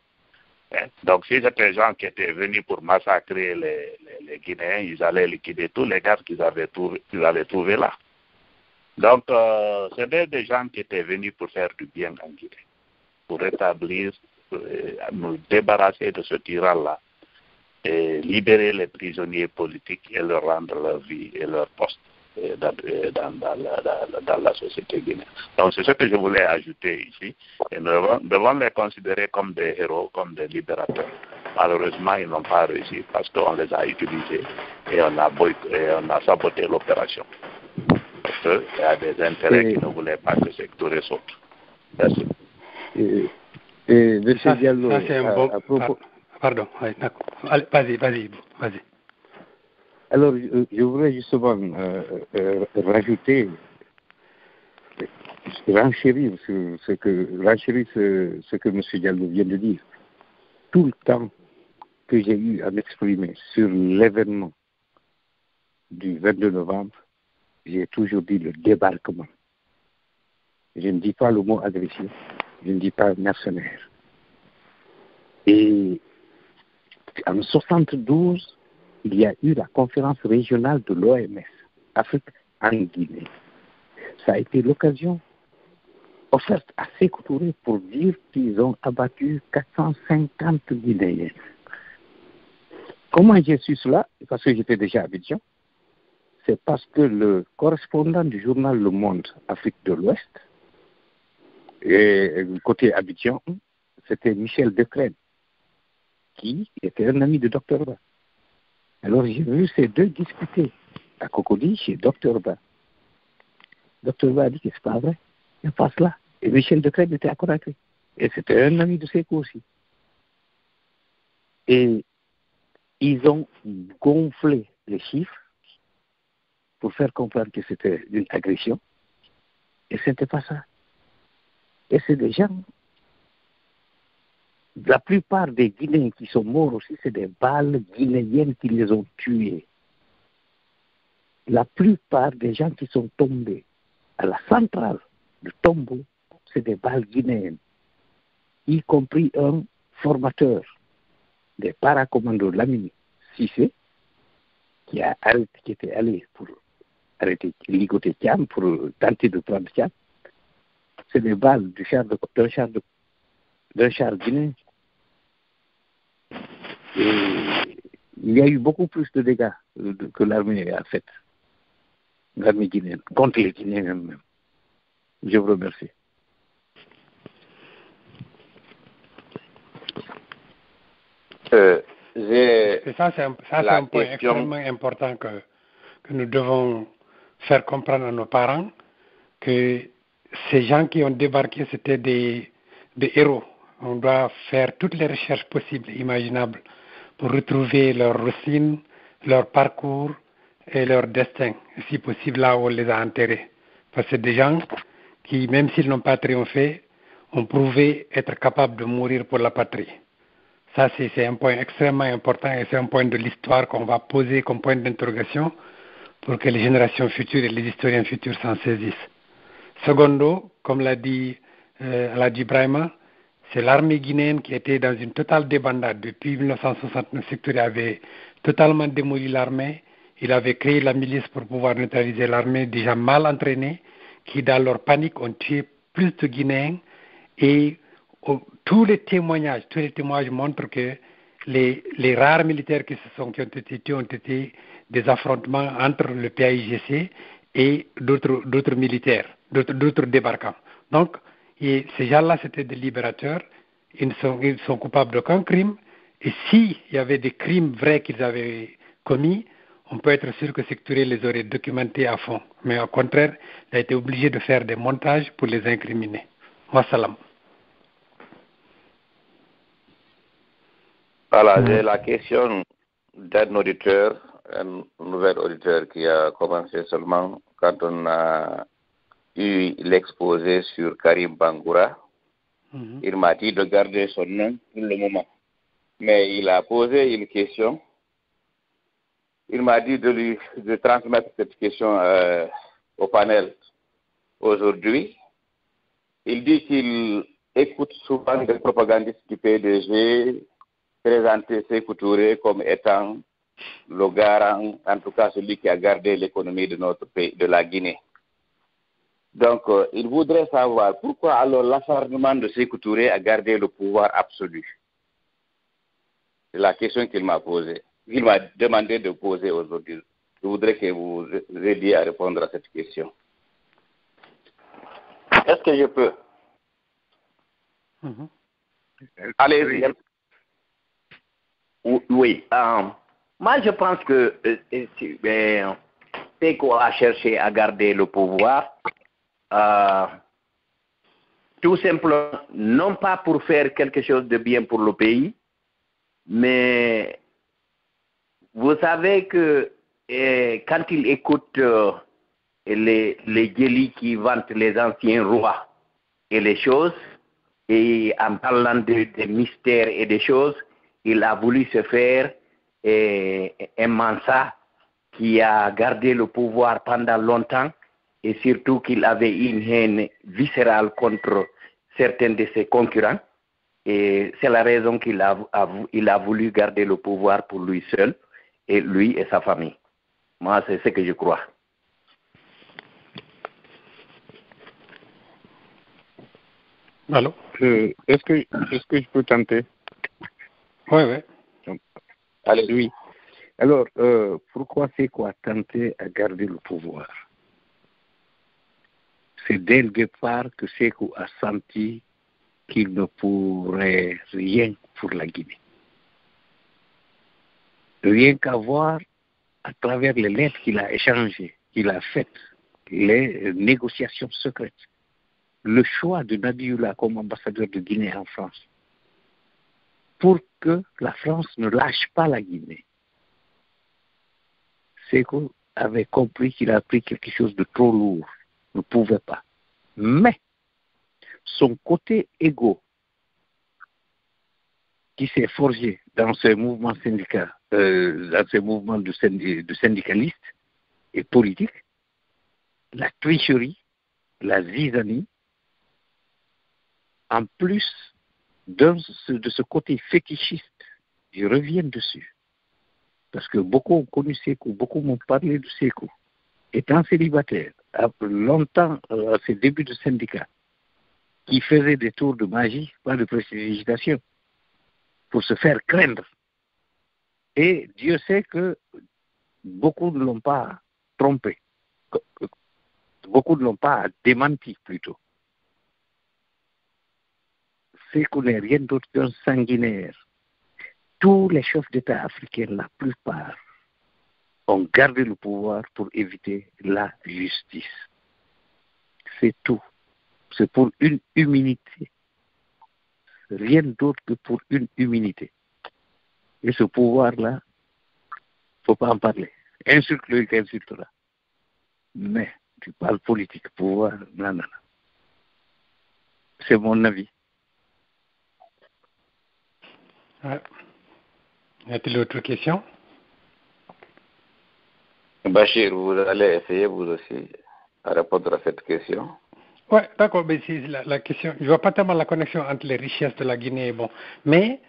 Donc, si c'était des gens qui étaient venus pour massacrer les Guinéens, ils allaient liquider tous les gardes qu'ils avaient trouvés là. Donc, c'était des gens qui étaient venus pour faire du bien en Guinée, pour rétablir, nous débarrasser de ce tyran-là, et libérer les prisonniers politiques et leur rendre leur vie et leur poste dans la société guinéenne. Donc c'est ce que je voulais ajouter ici. Et nous devons les considérer comme des héros, comme des libérateurs. Malheureusement, ils n'ont pas réussi parce qu'on les a utilisés et on a saboté l'opération. Parce qu'il y a des intérêts qui ne voulaient pas que ce tour saute. Merci. Monsieur Diallo, ça c'est un bon... à propos... Pardon, oui, d'accord. Allez, vas-y. Alors, je voudrais justement rajouter, renchérir ce que M. Diallo vient de dire. Tout le temps que j'ai eu à m'exprimer sur l'événement du 22 novembre, j'ai toujours dit le débarquement. Je ne dis pas le mot agression, je ne dis pas mercenaire. Et en 1972, il y a eu la conférence régionale de l'OMS, Afrique en Guinée. Ça a été l'occasion offerte à Sékou Touré pour dire qu'ils ont abattu 450 Guinéens. Comment j'ai su cela? Parce que j'étais déjà à Abidjan. C'est parce que le correspondant du journal Le Monde Afrique de l'Ouest, et côté Abidjan, c'était Michel Decrène, qui était un ami de Dr Ba. Alors j'ai vu ces deux discuter à Cocody chez Dr Ba. Dr Ba a dit que c'est pas vrai, il n'y a pas cela. Et Michel Decrène était à Conakry. Et c'était un ami de Sékou aussi. Et ils ont gonflé les chiffres pour faire comprendre que c'était une agression. Et ce n'était pas ça. Et c'est des gens, la plupart des Guinéens qui sont morts aussi, c'est des balles guinéennes qui les ont tués. La plupart des gens qui sont tombés à la centrale de Tombo, c'est des balles guinéennes, y compris un formateur des paracommandos Lamine Cissé, qui était allé pour arrêter, ligoter Thiam, pour tenter de prendre Thiam. C'est des balles d'un char guinéen. Et il y a eu beaucoup plus de dégâts que l'armée a fait, l'armée guinéenne, contre les Guinéens eux-mêmes. Je vous remercie. Ça, c'est un point extrêmement important que nous devons faire comprendre à nos parents, que ces gens qui ont débarqué, c'était des héros. On doit faire toutes les recherches possibles et imaginables pour retrouver leurs racines, leur parcours et leur destin, si possible là où on les a enterrés. Parce que c'est des gens qui, même s'ils n'ont pas triomphé, ont prouvé être capables de mourir pour la patrie. Ça, c'est un point extrêmement important et c'est un point de l'histoire qu'on va poser comme point d'interrogation pour que les générations futures et les historiens futurs s'en saisissent. Secondo, comme l'a dit Brahima, c'est l'armée guinéenne qui était dans une totale débandade. Depuis 1969, Sékou Touré avait totalement démoli l'armée. Il avait créé la milice pour pouvoir neutraliser l'armée déjà mal entraînée, qui dans leur panique ont tué plus de Guinéens. Et tous les témoignages montrent que les rares militaires qui ont été tués ont été des affrontements entre le PAIGC et d'autres militaires, d'autres débarquants. Donc, ces gens-là, c'était des libérateurs. Ils sont coupables d'aucun crime. Et s'il y avait des crimes vrais qu'ils avaient commis, on peut être sûr que Sékou Touré les aurait documentés à fond. Mais au contraire, il a été obligé de faire des montages pour les incriminer. Wassalam. Voilà, j'ai la question d'un auditeur, un nouvel auditeur qui a commencé seulement quand on a eu l'exposé sur Karim Bangoura. Il m'a dit de garder son nom pour le moment. Mais il a posé une question. Il m'a dit de transmettre cette question au panel aujourd'hui. Il dit qu'il écoute souvent des propagandistes du PDG présenter Sékou Touré comme étant le garant, en tout cas celui qui a gardé l'économie de notre pays, de la Guinée. Donc, il voudrait savoir pourquoi alors l'acharnement de Sékou Touré a gardé le pouvoir absolu. C'est la question qu'il m'a posée. Il m'a demandé de poser aujourd'hui. Je voudrais que vous aidiez à répondre à cette question. Est-ce que je peux? Allez-y. Oui. Moi, je pense que Sékou a cherché à garder le pouvoir, tout simplement, non pas pour faire quelque chose de bien pour le pays, mais vous savez que quand il écoute les djélis qui vantent les anciens rois et les choses, et en parlant des mystères et des choses, il a voulu se faire un Mansa qui a gardé le pouvoir pendant longtemps, et surtout qu'il avait une haine viscérale contre certains de ses concurrents. Et c'est la raison qu'il a voulu garder le pouvoir pour lui seul, et lui et sa famille. Moi, c'est ce que je crois. Allô? Est-ce que je peux tenter? Oui. Allez. Oui. Alors, pourquoi Sékou a tenté à garder le pouvoir? C'est dès le départ que Sékou a senti qu'il ne pourrait rien pour la Guinée. Rien qu'à voir à travers les lettres qu'il a échangées, qu'il a faites, les négociations secrètes, le choix de Nabioula comme ambassadeur de Guinée en France, pour que la France ne lâche pas la Guinée. Sékou avait compris qu'il a pris quelque chose de trop lourd, ne pouvait pas. Mais son côté égo, qui s'est forgé dans ces mouvements syndicaux, dans ces mouvements de syndicalistes et politiques, la tricherie, la zizanie, en plus de ce côté fétichiste, je reviens dessus, parce que beaucoup ont connu Sékou, beaucoup m'ont parlé de Sékou, étant célibataire, après longtemps à ses débuts de syndicat, qui faisait des tours de magie, pas de précipitation, pour se faire craindre. Et Dieu sait que beaucoup ne l'ont pas trompé, beaucoup ne l'ont pas démenti plutôt. Sékou n'est rien d'autre qu'un sanguinaire. Tous les chefs d'État africains, la plupart, ont gardé le pouvoir pour éviter la justice. C'est tout. C'est pour une humilité. Rien d'autre que pour une humilité. Et ce pouvoir-là, il ne faut pas en parler. Insulte-le qui insultera. Mais tu parles politique, pouvoir, non. C'est mon avis. Ouais. Y a-t-il d'autres questions? Bachir, vous allez essayer vous aussi à répondre à cette question. Oui, d'accord, mais c'est la question. Je ne vois pas tellement la connexion entre les richesses de la Guinée et bon. Mais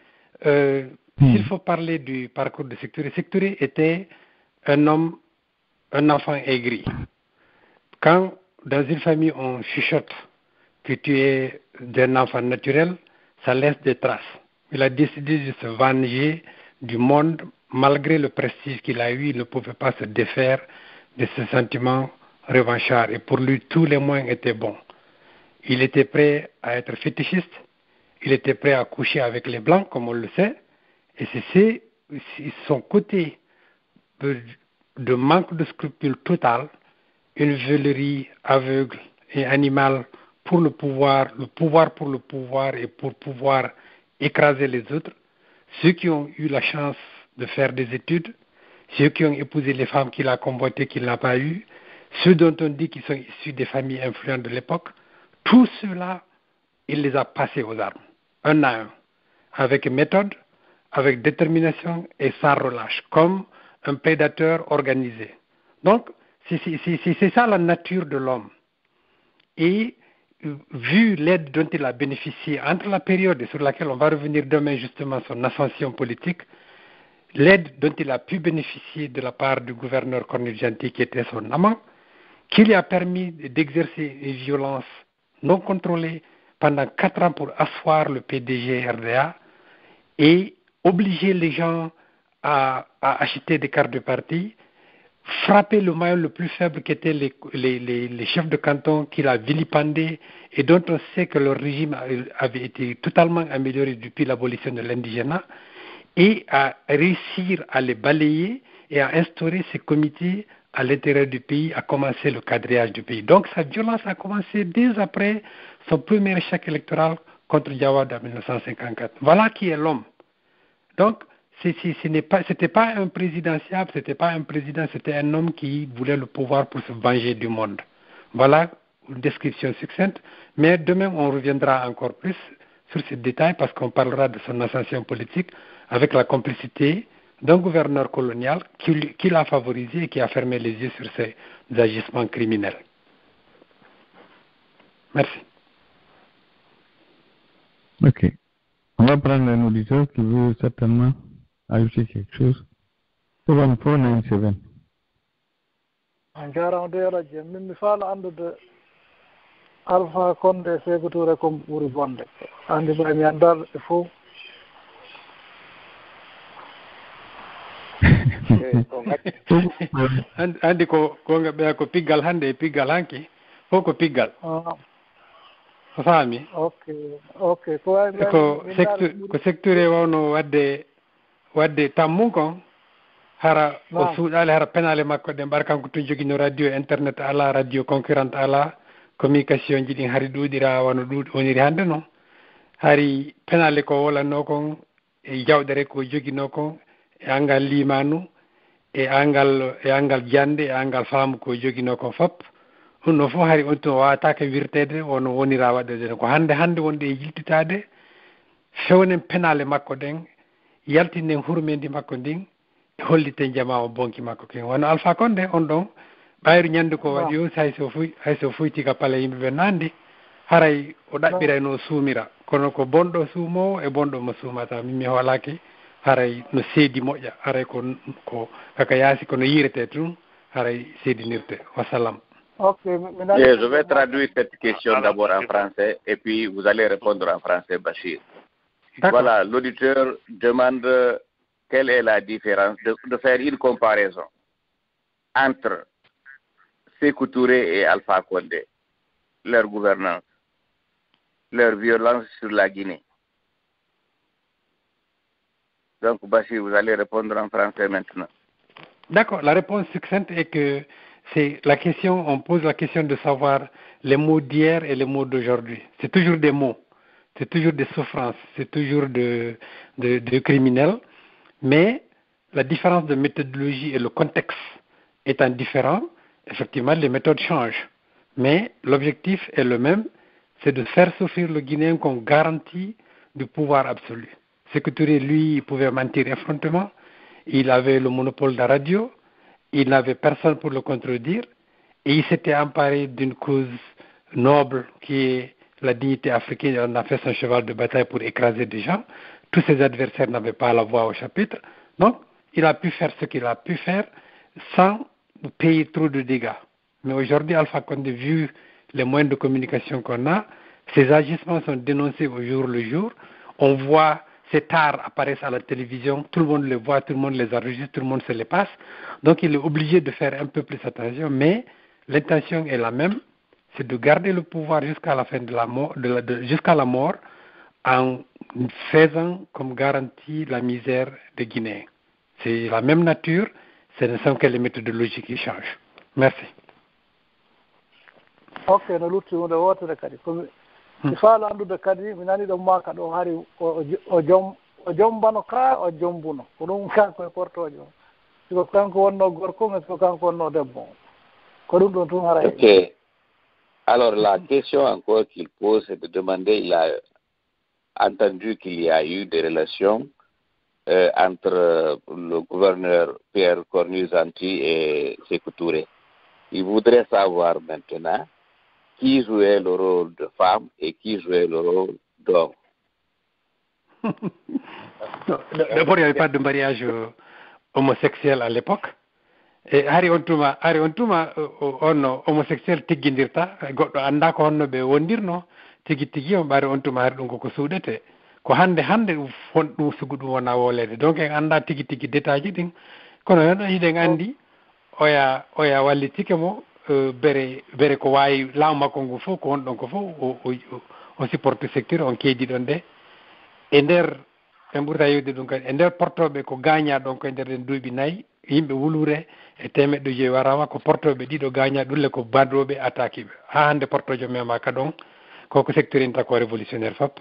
s'il faut parler du parcours de Sékou Touré, Sékou Touré était un enfant aigri. Quand dans une famille on chuchote que tu es d'un enfant naturel, ça laisse des traces. Il a décidé de se venger du monde, malgré le prestige qu'il a eu, il ne pouvait pas se défaire de ce sentiment revanchard. Et pour lui, tous les moyens étaient bons. Il était prêt à être fétichiste, il était prêt à coucher avec les Blancs, comme on le sait, et c'est son côté de manque de scrupule total, une veulerie aveugle et animale pour le pouvoir pour le pouvoir et pour pouvoir écraser les autres. Ceux qui ont eu la chance de faire des études, ceux qui ont épousé les femmes qu'il a convoitées, qu'il n'a pas eues, ceux dont on dit qu'ils sont issus des familles influentes de l'époque, tous ceux-là, il les a passés aux armes, un à un, avec méthode, avec détermination et sans relâche, comme un prédateur organisé. Donc, c'est ça la nature de l'homme. Et vu l'aide dont il a bénéficié entre la période sur laquelle on va revenir demain justement son ascension politique, l'aide dont il a pu bénéficier de la part du gouverneur Cornille Gentil qui était son amant, qui lui a permis d'exercer une violence non contrôlée pendant 4 ans pour asseoir le PDG RDA et obliger les gens à acheter des cartes de parti, frapper le maillon le plus faible qui étaient les chefs de canton qu'il a vilipendés et dont on sait que leur régime avait été totalement amélioré depuis l'abolition de l'indigénat, et à réussir à les balayer et à instaurer ces comités à l'intérieur du pays, à commencer le quadrillage du pays. Donc sa violence a commencé dès après son premier échec électoral contre Jawad en 1954. Voilà qui est l'homme. Donc, c'était pas un présidentiable, c'était pas un président, c'était un homme qui voulait le pouvoir pour se venger du monde. Voilà une description succincte, mais demain on reviendra encore plus sur ces détails parce qu'on parlera de son ascension politique avec la complicité d'un gouverneur colonial qui l'a favorisé et qui a fermé les yeux sur ses agissements criminels. Merci. Ok. On va prendre un auditeur qui veut certainement ajouter quelque chose. 7497. Jarande radio min mi faala andude Alpha Condé Sékou Touré comme ɓuri bonde andi ɓay mi andal e fof andi ko ɓeya ko piggal hande e piggal hanki fof ko piggal o faami ok ko Sékou Touré wawno wadde tammu kon hara o suuɗali hara penale makko ɗe mbar kanko tun joguino radio internet ala radio concurrente ala communication ji ɗin hari ɗuuɗira wano woniri hannde noon hari penale ko wolanno kon e jawɗere ko joguino kon e angal limanu e angal jande e angal faamu ko joguino kon fop ɗum ɗo fof hari on tun wawatake wirtede wono wonira waɗede ko hande wonde e yiltitade fewnen penale makko ɗen yaltinen hurmendi makko ndin e hollite jama o bonki makko ken wono Alpha Condé on ɗon ɓayru ñande ko waɗi o hayso fuyti ka pale yimɓeɓe nandi haray o ɗaɓɓirayno suumira kono ko bonɗo suumowo e bonɗo mo suumata min mi hoolaki haray no seedi moƴƴa haray ko kaka yaasi kono yirete tun haray seedinirte wassalam. Je vais traduire cette question d'abord en français et puis vous allez répondre en français, Bachir. Voilà, l'auditeur demande quelle est la différence, de faire une comparaison entre Sékou Touré et Alpha Condé, leur gouvernance, leur violence sur la Guinée. Donc, Bachir, vous allez répondre en français maintenant. D'accord, la réponse succincte est que c'est la question, on pose la question de savoir les mots d'hier et les mots d'aujourd'hui. C'est toujours des mots, c'est toujours des souffrances, c'est toujours de criminels, mais la différence de méthodologie et le contexte étant différent, effectivement, les méthodes changent. Mais l'objectif est le même, c'est de faire souffrir le Guinéen qu'on garantit du pouvoir absolu. Sékou Touré, lui, il pouvait mentir effrontément, il avait le monopole de la radio, il n'avait personne pour le contredire, et il s'était emparé d'une cause noble qui est la dignité africaine. On a fait son cheval de bataille pour écraser des gens. Tous ses adversaires n'avaient pas la voix au chapitre. Donc, il a pu faire ce qu'il a pu faire sans payer trop de dégâts. Mais aujourd'hui, Alpha Condé, vu les moyens de communication qu'on a, ses agissements sont dénoncés au jour le jour. On voit ces tares apparaissent à la télévision, tout le monde les voit, tout le monde les enregistre, tout le monde se les passe. Donc il est obligé de faire un peu plus attention, mais l'intention est la même, c'est de garder le pouvoir jusqu'à la fin de la mort, jusqu'à la mort, en faisant comme garantie la misère des Guinéens. C'est la même nature, ce ne sont que les méthodologies qui changent. Merci. Ok, no lutti hunde wotere kadi komi mi faala andude kadi mi nani ɗon maka ɗo hari o jombano ka o jombuno ko ɗum kanko e portojo o siko kanko wonno gorko mais siko kanko wonno debbo ko ɗum ɗon tun hara. Ok. Alors la question encore qu'il pose, c'est de demander, il a entendu qu'il y a eu des relations entre le gouverneur Pierre Cornuzanti et Sékou Touré. Il voudrait savoir maintenant qui jouait le rôle de femme et qui jouait le rôle d'homme. D'abord, il n'y avait pas de mariage homosexuel à l'époque. E hari on tuma on homosexuel tiggindirta goɗɗo anda ko honno ɓe wondirno tigi on ɓaari on tuma hari ɗum koko suuɗete ko hande won ɗum sugu ɗum wona wolede donc en anda tigi détail ji ɗin kono noon hiɗen andi oya wallitike mo bere ko wawi laamu makko ngu fof ko wonɗon ko fof o supporte secteur on keedi ɗon de e nder en ɓurta yewde ɗum kadi e nder portoɓe ko gaña ɗon koye nder den duuɓi nayyi yimɓe wulure e temeɗɗo joyi warawa ko portoɓe ɗiɗo gaña ɗulle ko badroɓe attaqueɓe ha hande portojo memaka ɗon koko secteur inta ko révolutionnaire fop.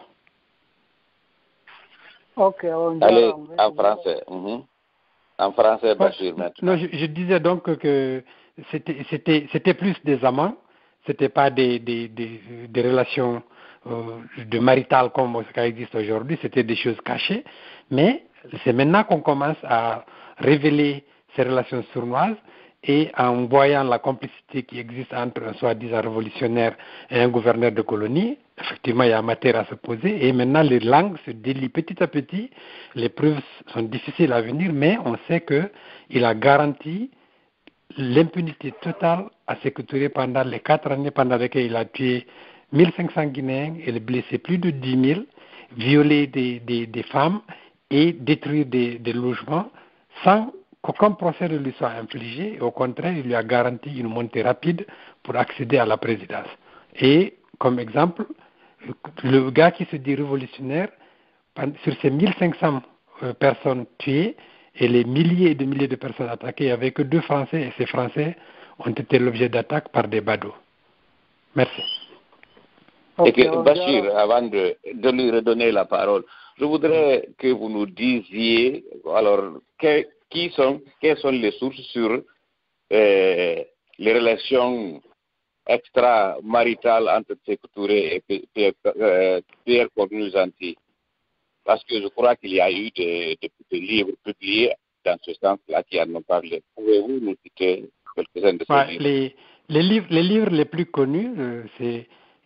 Ok, allez en français. En français, Bachir, maintenant. Non, je disais donc que c'était plus des amants, c'était pas des relations de marital comme ça existe aujourd'hui, c'était des choses cachées, mais c'est maintenant qu'on commence à révéler ces relations sournoises et en voyant la complicité qui existe entre un soi-disant révolutionnaire et un gouverneur de colonie, effectivement il y a matière à se poser et maintenant les langues se délient petit à petit, les preuves sont difficiles à venir, mais on sait qu'il a garanti l'impunité totale à Sékou Touré pendant les 4 années pendant lesquelles il a tué 1500 Guinéens et blessé plus de 10 000, violé des femmes et détruire des logements sans qu'aucun procès ne lui soit infligé. Au contraire, il lui a garanti une montée rapide pour accéder à la présidence. Et comme exemple, le gars qui se dit révolutionnaire, sur ces 1500 personnes tuées et les milliers et des milliers de personnes attaquées, il n'y avait que 2 Français et ces Français ont été l'objet d'attaques par des badauds. Merci. Et que Bachir, avant de lui redonner la parole, je voudrais que vous nous disiez, alors, quelles sont les sources sur les relations extramaritales entre Sékou Touré et Pierre Cornuzanti? Parce que je crois qu'il y a eu des livres publiés dans ce sens-là qui en ont parlé. Pouvez-vous nous citer quelques-uns de ces livres? Les livres les plus connus,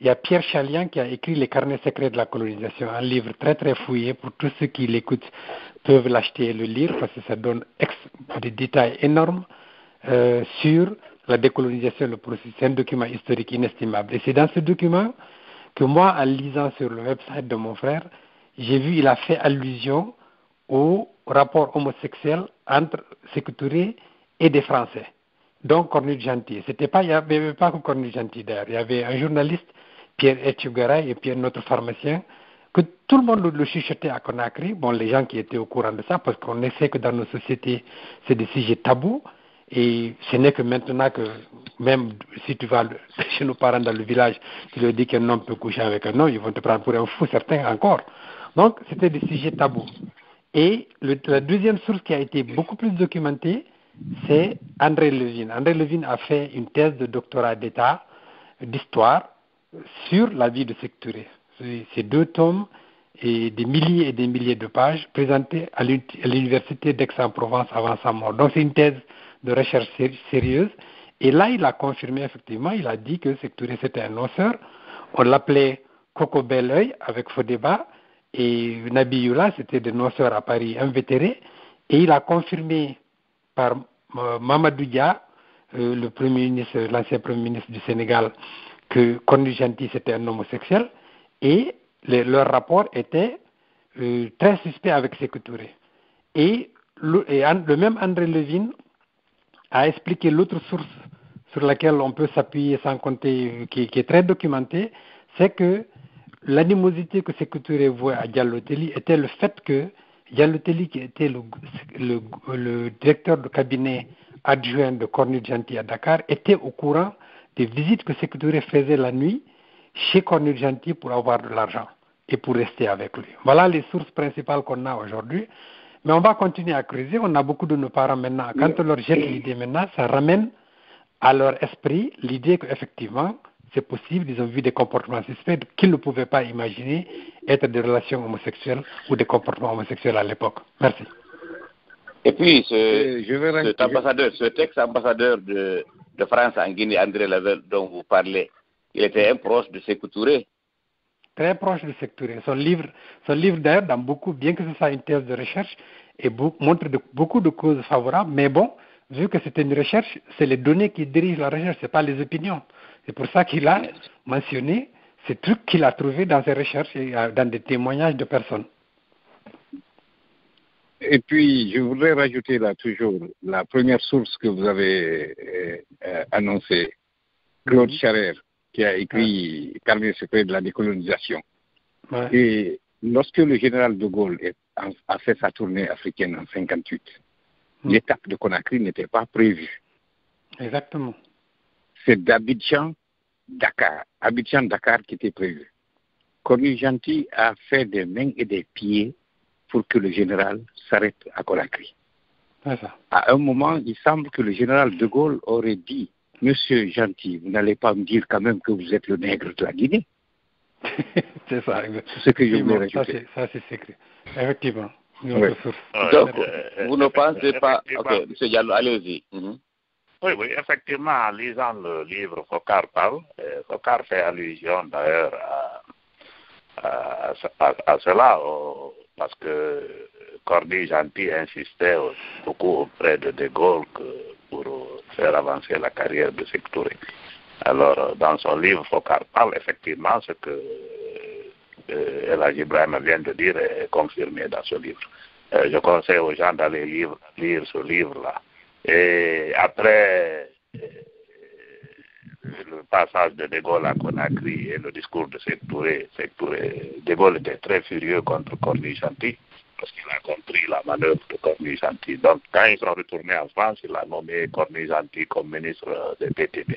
il y a Pierre Chalian qui a écrit Les carnets secrets de la colonisation, un livre très très fouillé pour tous ceux qui l'écoutent peuvent l'acheter et le lire parce que ça donne des détails énormes sur la décolonisation et le processus. C'est un document historique inestimable. Et c'est dans ce document que moi, en lisant sur le website de mon frère, j'ai vu il a fait allusion au rapport homosexuel entre Sékou Touré et des Français. Donc Cornuzanti. Il n'y avait pas que Cornuzanti d'ailleurs. Il y avait un journaliste, Pierre Etchougaray, et puis un autre pharmacien, que tout le monde le chuchotait à Conakry. Bon, les gens qui étaient au courant de ça, parce qu'on sait que dans nos sociétés, c'est des sujets tabous. Et ce n'est que maintenant que, même si tu vas chez nos parents dans le village, tu leur dis qu'un homme peut coucher avec un homme, ils vont te prendre pour un fou, certains encore. Donc, c'était des sujets tabous. Et la deuxième source qui a été beaucoup plus documentée, c'est André Levine. André Levine a fait une thèse de doctorat d'État d'histoire sur la vie de Sékou Touré. Ces 2 tomes et des milliers de pages présentés à l'université d'Aix-en-Provence avant sa mort. Donc c'est une thèse de recherche sérieuse. Et là, il a confirmé effectivement, il a dit que Sékou Touré c'était un noceur. On l'appelait Coco Belleuil avec Fodéba. Et Nabioula, c'était des noceurs à Paris invétérés. Et il a confirmé par Mamadou Dia, l'ancien Premier ministre du Sénégal, que Cornu Gentil c'était un homosexuel. Et leur rapport était très suspect avec Sékou Touré. Et le même André Levine a expliqué l'autre source sur laquelle on peut s'appuyer sans compter, qui est très documentée, c'est que l'animosité que Sékou Touré vouait à Diallo Telli était le fait que Diallo Telli, qui était le directeur de cabinet adjoint de Cornu Gentil à Dakar, était au courant des visites que Sékou Touré faisait la nuit chez Cornu Gentil pour avoir de l'argent et pour rester avec lui. Voilà les sources principales qu'on a aujourd'hui. Mais on va continuer à creuser. On a beaucoup de nos parents maintenant. Quand on leur jette l'idée maintenant, ça ramène à leur esprit l'idée qu'effectivement, c'est possible, ils ont vu des comportements suspects qu'ils ne pouvaient pas imaginer être des relations homosexuelles ou des comportements homosexuels à l'époque. Merci. Et puis, cet ex-ambassadeur de France en Guinée, André Lavelle, dont vous parlez, il était un proche de Sékou Touré. Très proche de Sékou Touré. Son livre d'ailleurs, dans beaucoup, bien que ce soit une thèse de recherche, montre beaucoup de causes favorables, mais bon, vu que c'est une recherche, c'est les données qui dirigent la recherche, ce n'est pas les opinions. C'est pour ça qu'il a mentionné ces trucs qu'il a trouvés dans ses recherches et dans des témoignages de personnes. Et puis, je voudrais rajouter là toujours la première source que vous avez annoncée, Claude Charère, qui a écrit Carnet secret de la décolonisation. Ouais. Et lorsque le général de Gaulle a fait sa tournée africaine en 1958, l'étape de Conakry n'était pas prévue. Exactement. C'est d'Abidjan-Dakar qui était prévu. Cornu Gentil a fait des mains et des pieds pour que le général s'arrête à Conakry. À un moment, il semble que le général de Gaulle aurait dit « Monsieur Gentil, vous n'allez pas me dire quand même que vous êtes le nègre de la Guinée ?» C'est ça, c'est ce que je voulais rajouter. Ça, c'est secret. Effectivement. Oui. Donc, vous ne pensez pas... Ok, M. Diallo, allez-y. Oui, effectivement, en lisant le livre Focard parle, Focard fait allusion d'ailleurs à cela, parce que Cornu Gentil insistait beaucoup auprès de Gaulle pour faire avancer la carrière de Sékou Touré. Alors, dans son livre Focard parle, effectivement, ce que El Hadji Ibrahima vient de dire est confirmé dans ce livre. Je conseille aux gens d'aller lire ce livre-là. Et après le passage de Gaulle à Conakry et le discours de Sékou Touré, De Gaulle était très furieux contre Cornu Gentil parce qu'il a compris la manœuvre de Cornu Gentil. Donc, quand ils sont retournés en France, il a nommé Cornu Gentil comme ministre des PTB.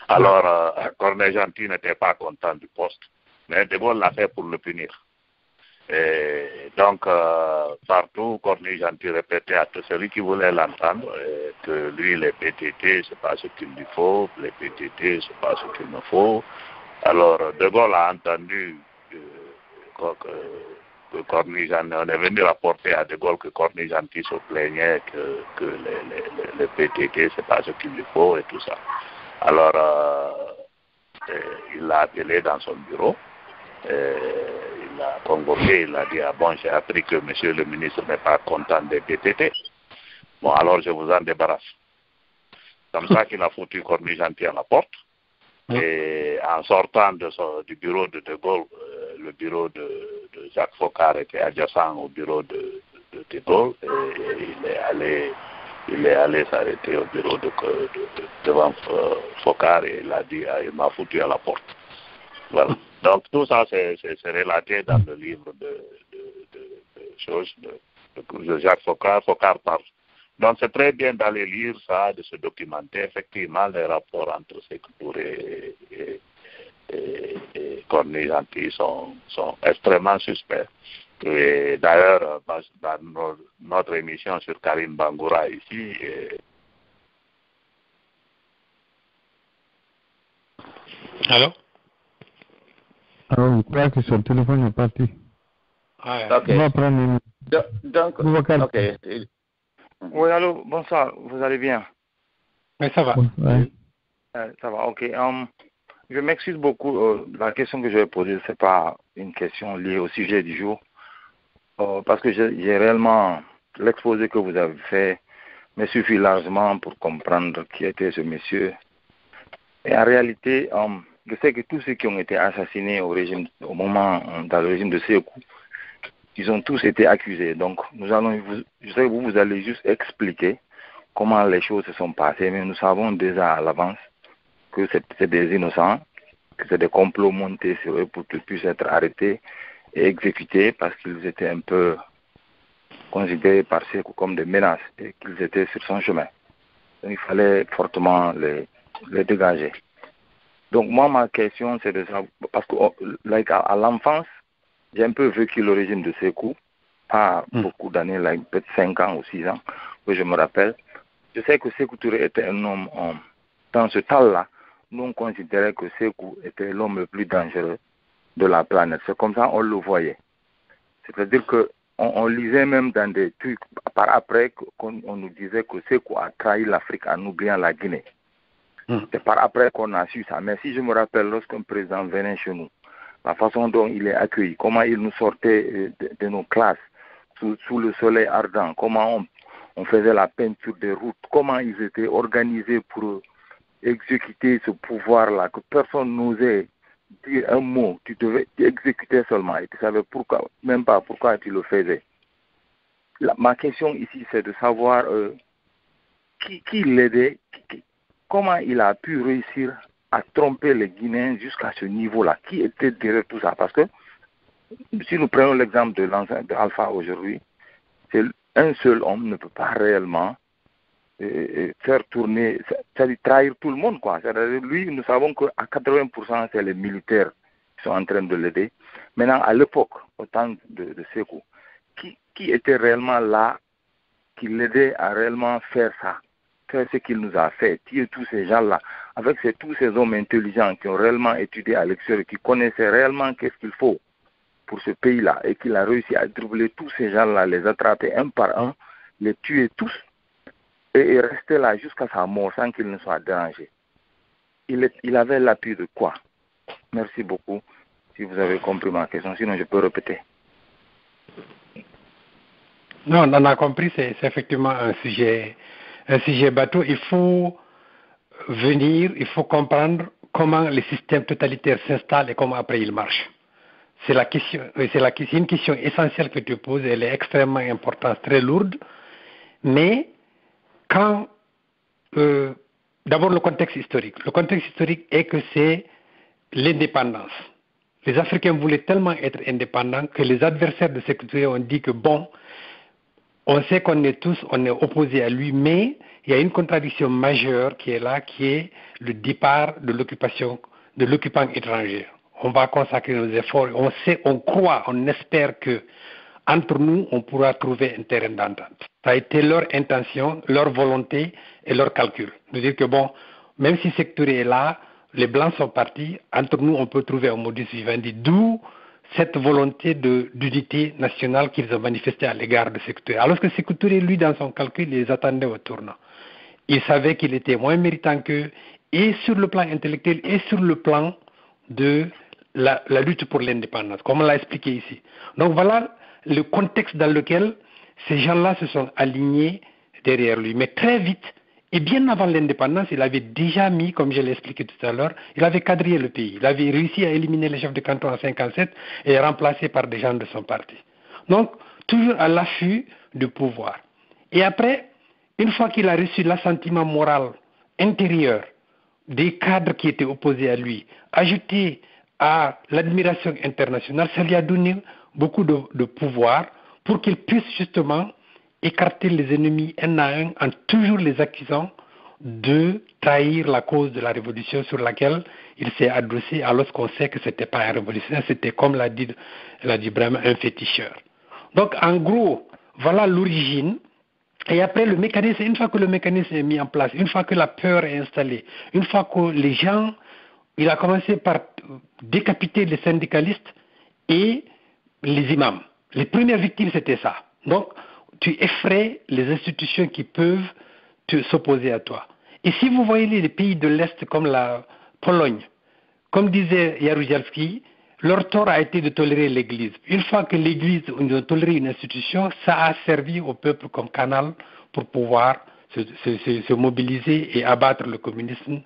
Alors, Cornu Gentil n'était pas content du poste, mais De Gaulle l'a fait pour le punir. Et donc, partout, Cornu Gentil répétait à tout celui qui voulait l'entendre que lui, les PTT, c'est pas ce qu'il lui faut, les PTT, c'est pas ce qu'il me faut. Alors, De Gaulle a entendu que Cornu Gentil, on est venu rapporter à De Gaulle que Cornu Gentil se plaignait que les PTT, c'est pas ce qu'il lui faut et tout ça. Alors, il l'a appelé dans son bureau. Il a convoqué, il a dit bon, j'ai appris que monsieur le ministre n'est pas content des PTT. Bon, alors je vous en débarrasse. Comme ça qu'il a foutu Cornu Gentil à la porte. Et en sortant du bureau de Gaulle, le bureau de Jacques Focard était adjacent au bureau de Gaulle. Et il est allé s'arrêter au bureau devant Focard et il a dit il m'a foutu à la porte. Voilà. Donc tout ça c'est relaté dans le livre de choses de Jacques Focard parle. Donc c'est très bien d'aller lire ça, de se documenter. Effectivement, les rapports entre Sékou Touré et Cornu Gentil sont extrêmement suspects. Et d'ailleurs, dans notre émission sur Karim Bangoura ici, Allô? Alors, je crois que son téléphone est parti. Ok. On va prendre une... Donc, ok. Oui, allô, bonsoir, vous allez bien? Oui, ça va. Ouais. Ça va, ok. Je m'excuse beaucoup. La question que je vais poser, ce n'est pas une question liée au sujet du jour. Parce que j'ai réellement, l'exposé que vous avez fait me suffit largement pour comprendre qui était ce monsieur. Et en réalité, je sais que tous ceux qui ont été assassinés dans le régime de Sékou, ils ont tous été accusés. Donc, je sais que vous allez juste expliquer comment les choses se sont passées, mais nous savons déjà à l'avance que c'est des innocents, que c'est des complots montés sur eux pour qu'ils puissent être arrêtés et exécutés parce qu'ils étaient un peu considérés par Sékou comme des menaces et qu'ils étaient sur son chemin. Donc, il fallait fortement les dégager. Donc moi, ma question, c'est de savoir, parce que à l'enfance, j'ai un peu vécu le régime de Sékou, pas beaucoup d'années, peut-être 5 ans ou 6 ans, que je me rappelle. Je sais que Sékou Touré était un homme, dans ce temps-là, nous on considérait que Sékou était l'homme le plus dangereux de la planète. C'est comme ça on le voyait. C'est-à-dire qu'on lisait même dans des trucs, par après, on nous disait que Sékou a trahi l'Afrique en oubliant la Guinée. C'est par après qu'on a su ça. Mais si je me rappelle, lorsqu'un président venait chez nous, la façon dont il est accueilli, comment il nous sortait de nos classes sous le soleil ardent, comment on faisait la peinture des routes, comment ils étaient organisés pour exécuter ce pouvoir-là, que personne n'osait dire un mot, tu devais exécuter seulement et tu savais pourquoi, même pas pourquoi tu le faisais. Ma question ici, c'est de savoir qui l'aidait, comment il a pu réussir à tromper les Guinéens jusqu'à ce niveau-là? Qui était derrière tout ça? Parce que si nous prenons l'exemple de Alpha aujourd'hui, c'est un seul homme ne peut pas réellement faire tourner, c'est-à-dire trahir tout le monde, quoi. C'est-à-dire, lui, nous savons qu'à 80%, c'est les militaires qui sont en train de l'aider. Maintenant, à l'époque, au temps de Sékou, qui était réellement là, qui l'aidait à réellement faire ça? Faire ce qu'il nous a fait, tuer tous ces gens-là, avec tous ces hommes intelligents qui ont réellement étudié à l'extérieur, qui connaissaient réellement qu'est-ce qu'il faut pour ce pays-là, et qu'il a réussi à dribbler tous ces gens-là, les attraper un par un, les tuer tous, et rester là jusqu'à sa mort sans qu'il ne soit dérangé. Il avait l'appui de quoi? Merci beaucoup, si vous avez compris ma question, sinon je peux répéter. Non, on a compris, c'est effectivement un sujet bateau. Il faut comprendre comment les systèmes totalitaires s'installent et comment après ils marchent. C'est une question essentielle que tu poses, elle est extrêmement importante, très lourde, mais quand d'abord le contexte historique. Le contexte historique est que c'est l'indépendance. Les Africains voulaient tellement être indépendants que les adversaires de Sékou Touré ont dit que bon, on sait qu'on est opposés à lui, mais il y a une contradiction majeure qui est là, qui est le départ de l'occupant étranger. On va consacrer nos efforts, on croit, on espère que entre nous, on pourra trouver un terrain d'entente. Ça a été leur intention, leur volonté et leur calcul. De dire que bon, même si Sékou Touré est là, les Blancs sont partis, entre nous, on peut trouver un modus vivendi, d'où cette volonté d'unité nationale qu'ils ont manifestée à l'égard de Sékou Touré. Alors que Sékou Touré, lui, dans son calcul, les attendait au tournant. Il savait qu'il était moins méritant qu'eux, et sur le plan intellectuel, et sur le plan de la lutte pour l'indépendance, comme on l'a expliqué ici. Donc voilà le contexte dans lequel ces gens-là se sont alignés derrière lui. Mais très vite, et bien avant l'indépendance, il avait déjà mis, comme je l'ai expliqué tout à l'heure, il avait quadrillé le pays. Il avait réussi à éliminer les chefs de canton en 1957 et remplacé par des gens de son parti. Donc, toujours à l'affût du pouvoir. Et après, une fois qu'il a reçu l'assentiment moral intérieur des cadres qui étaient opposés à lui, ajouté à l'admiration internationale, ça lui a donné beaucoup de pouvoir pour qu'il puisse justement écarter les ennemis un à un en toujours les accusant de trahir la cause de la révolution sur laquelle il s'est adossé, alors qu'on sait que ce n'était pas un révolutionnaire, c'était comme l'a dit Brahma, un féticheur. Donc en gros, voilà l'origine. Et après le mécanisme, une fois que le mécanisme est mis en place, une fois que la peur est installée, une fois que les gens il a commencé par décapiter les syndicalistes et les imams. Les premières victimes, c'était ça. Donc, tu effraies les institutions qui peuvent s'opposer à toi. Et si vous voyez les pays de l'Est comme la Pologne, comme disait Jaruzelski, leur tort a été de tolérer l'Église. Une fois que l'Église a toléré une institution, ça a servi au peuple comme canal pour pouvoir se mobiliser et abattre le communisme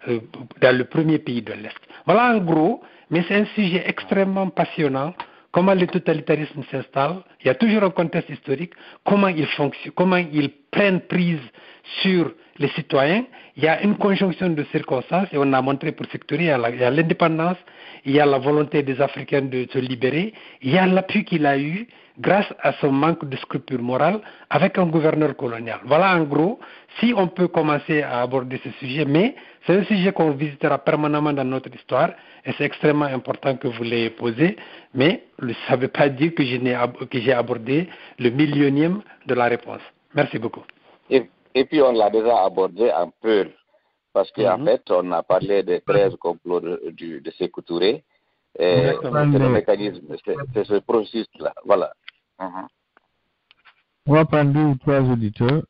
dans le premier pays de l'Est. Voilà en gros, mais c'est un sujet extrêmement passionnant. Comment le totalitarisme s'installe, il y a toujours un contexte historique, comment il fonctionne, comment ils prennent prise sur les citoyens. Il y a une conjonction de circonstances et on a montré pour sectorer, il y a l'indépendance, il y a la volonté des Africains de se libérer, il y a l'appui qu'il a eu grâce à son manque de scrupules moraux avec un gouverneur colonial. Voilà en gros, si on peut commencer à aborder ce sujet, mais c'est un sujet qu'on visitera permanemment dans notre histoire et c'est extrêmement important que vous l'ayez posé, mais ça ne veut pas dire que j'ai abordé le millionième de la réponse. Merci beaucoup. Et puis on l'a déjà abordé un peu, parce qu'en fait, on a parlé des 13 complots de Sékou Touré, et c'est le mécanisme, c'est ce processus-là. Voilà. On va prendre 2 ou 3 auditeurs,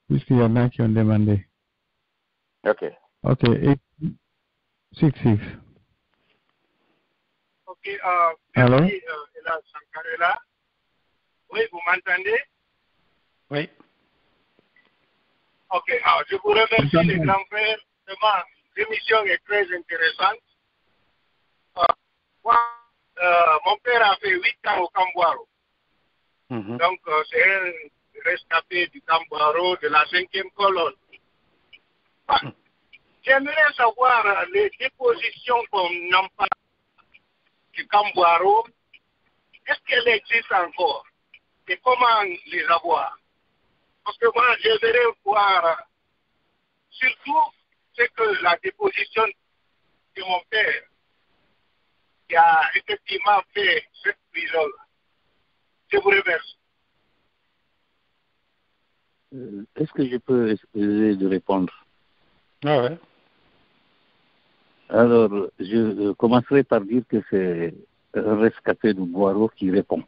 puisqu'il y en a qui ont demandé. Ok. Ok. Et 6. Ok. Allô? Merci, Ella Sankarela. Oui, vous m'entendez? Oui. Ok. Alors, je vous remercie, les grands frères. Vraiment, l'émission est très intéressante. Moi, mon père a fait 8 ans au Camboiro. Donc, c'est un rescapé du Camboiro de la 5e colonne. J'aimerais savoir les dépositions qu'on empare du Camboiro. Est-ce qu'elles existent encore? Et comment les avoir? Parce que moi, j'aimerais voir surtout c'est que la déposition de mon père qui a effectivement fait cette prison-là. Je vous remercie. Est-ce que je peux essayer de répondre? Ah ouais. Alors, je commencerai par dire que c'est un rescapé de Boiro qui répond.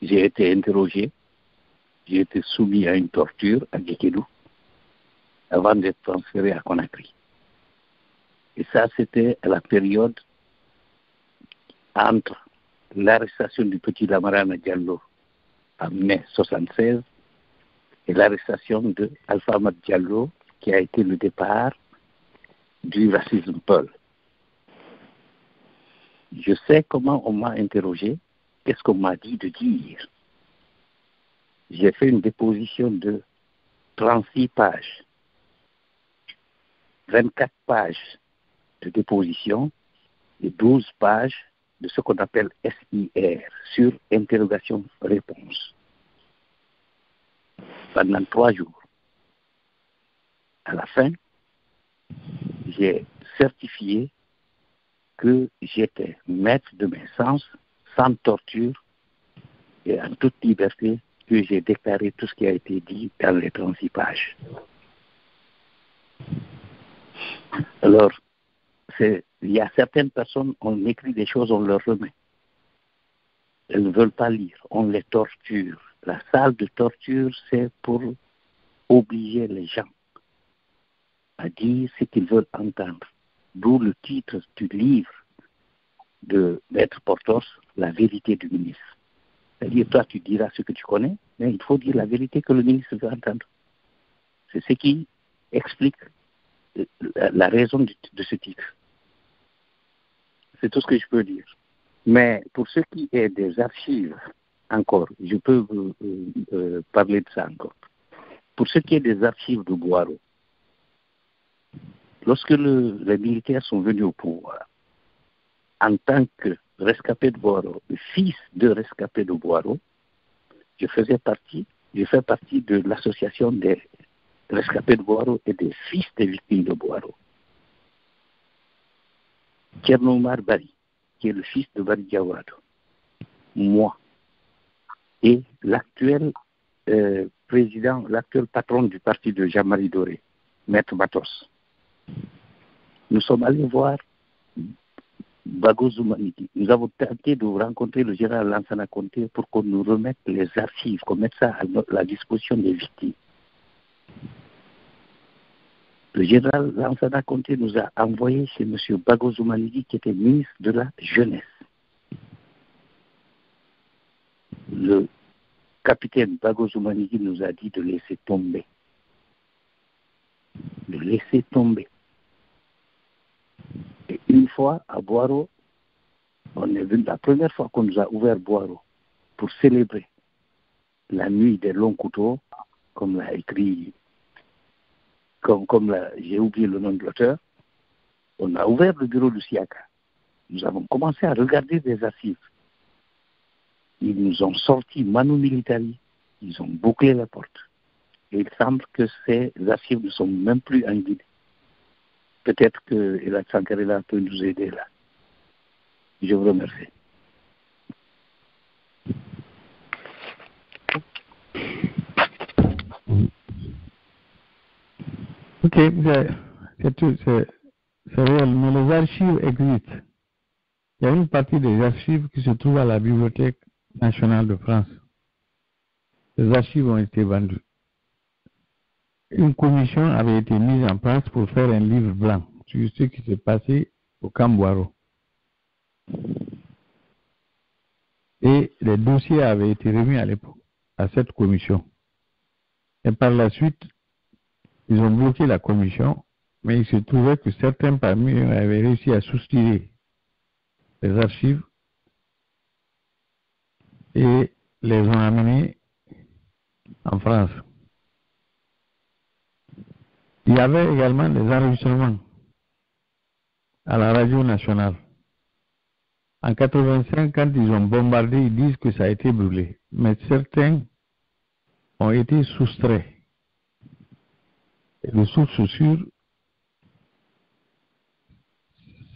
J'ai été interrogé, j'ai été soumis à une torture à Guékédou avant d'être transféré à Conakry. Et ça, c'était à la période entre l'arrestation du petit Lamarana Diallo en mai 1976 et l'arrestation de Alpha Ahmad Diallo, qui a été le départ du racisme Peul. Je sais comment on m'a interrogé, qu'est-ce qu'on m'a dit de dire. J'ai fait une déposition de 36 pages, 24 pages de déposition et 12 pages de ce qu'on appelle SIR, sur interrogation-réponse, pendant 3 jours. À la fin, j'ai certifié que j'étais maître de mes sens, sans torture et en toute liberté, que j'ai déclaré tout ce qui a été dit dans les 36 pages. Alors, il y a certaines personnes, on écrit des choses, on leur remet. Elles ne veulent pas lire, on les torture. La salle de torture, c'est pour obliger les gens à dire ce qu'ils veulent entendre. D'où le titre du livre de Maître Portos, La vérité du ministre. C'est-à-dire, toi, tu diras ce que tu connais, mais il faut dire la vérité que le ministre veut entendre. C'est ce qui explique la raison de ce titre. C'est tout ce que je peux dire. Mais pour ce qui est des archives, encore, je peux parler de ça encore. Pour ce qui est des archives de Boiro, lorsque les militaires sont venus au pouvoir, en tant que rescapé de Boiro, fils de rescapé de Boiro, je fais partie de l'association des rescapés de Boiro et des fils des victimes de Boiro. Thierno Omar Bari, qui est le fils de Bari Diawado, moi, et l'actuel président, l'actuel patron du parti de Jean-Marie Doré, Maître Matos, Nous sommes allés voir Bago Zumanidi. Nous avons tenté de rencontrer le général Lansana Conté pour qu'on nous remette les archives, qu'on mette ça à la disposition des victimes. Le général Lansana Conté nous a envoyé chez M. Bago Zumanidi, qui était ministre de la Jeunesse. Le capitaine Bago Zumanidi nous a dit de laisser tomber. De laisser tomber. Et une fois, à Boiro, on est venu, la première fois qu'on nous a ouvert Boiro pour célébrer la nuit des longs couteaux, comme l'a écrit, j'ai oublié le nom de l'auteur, on a ouvert le bureau du Siaka. Nous avons commencé à regarder des archives. Ils nous ont sorti Manu Militari, ils ont bouclé la porte. Et il semble que ces archives ne sont même plus en Guinée. Peut-être que Elad Sankarela peut nous aider là. Je vous remercie. Ok, c'est réel, mais les archives existent. Il y a une partie des archives qui se trouve à la Bibliothèque nationale de France. Les archives ont été vendues. Une commission avait été mise en place pour faire un livre blanc sur ce qui s'est passé au Camp Boiro. Et les dossiers avaient été remis à l'époque à cette commission. Et par la suite, ils ont bloqué la commission, mais il se trouvait que certains parmi eux avaient réussi à soustiller les archives et les ont amenés en France. Il y avait également des enregistrements à la radio nationale. En 85, quand ils ont bombardé, ils disent que ça a été brûlé. Mais certains ont été soustraits. Et de sources sûres,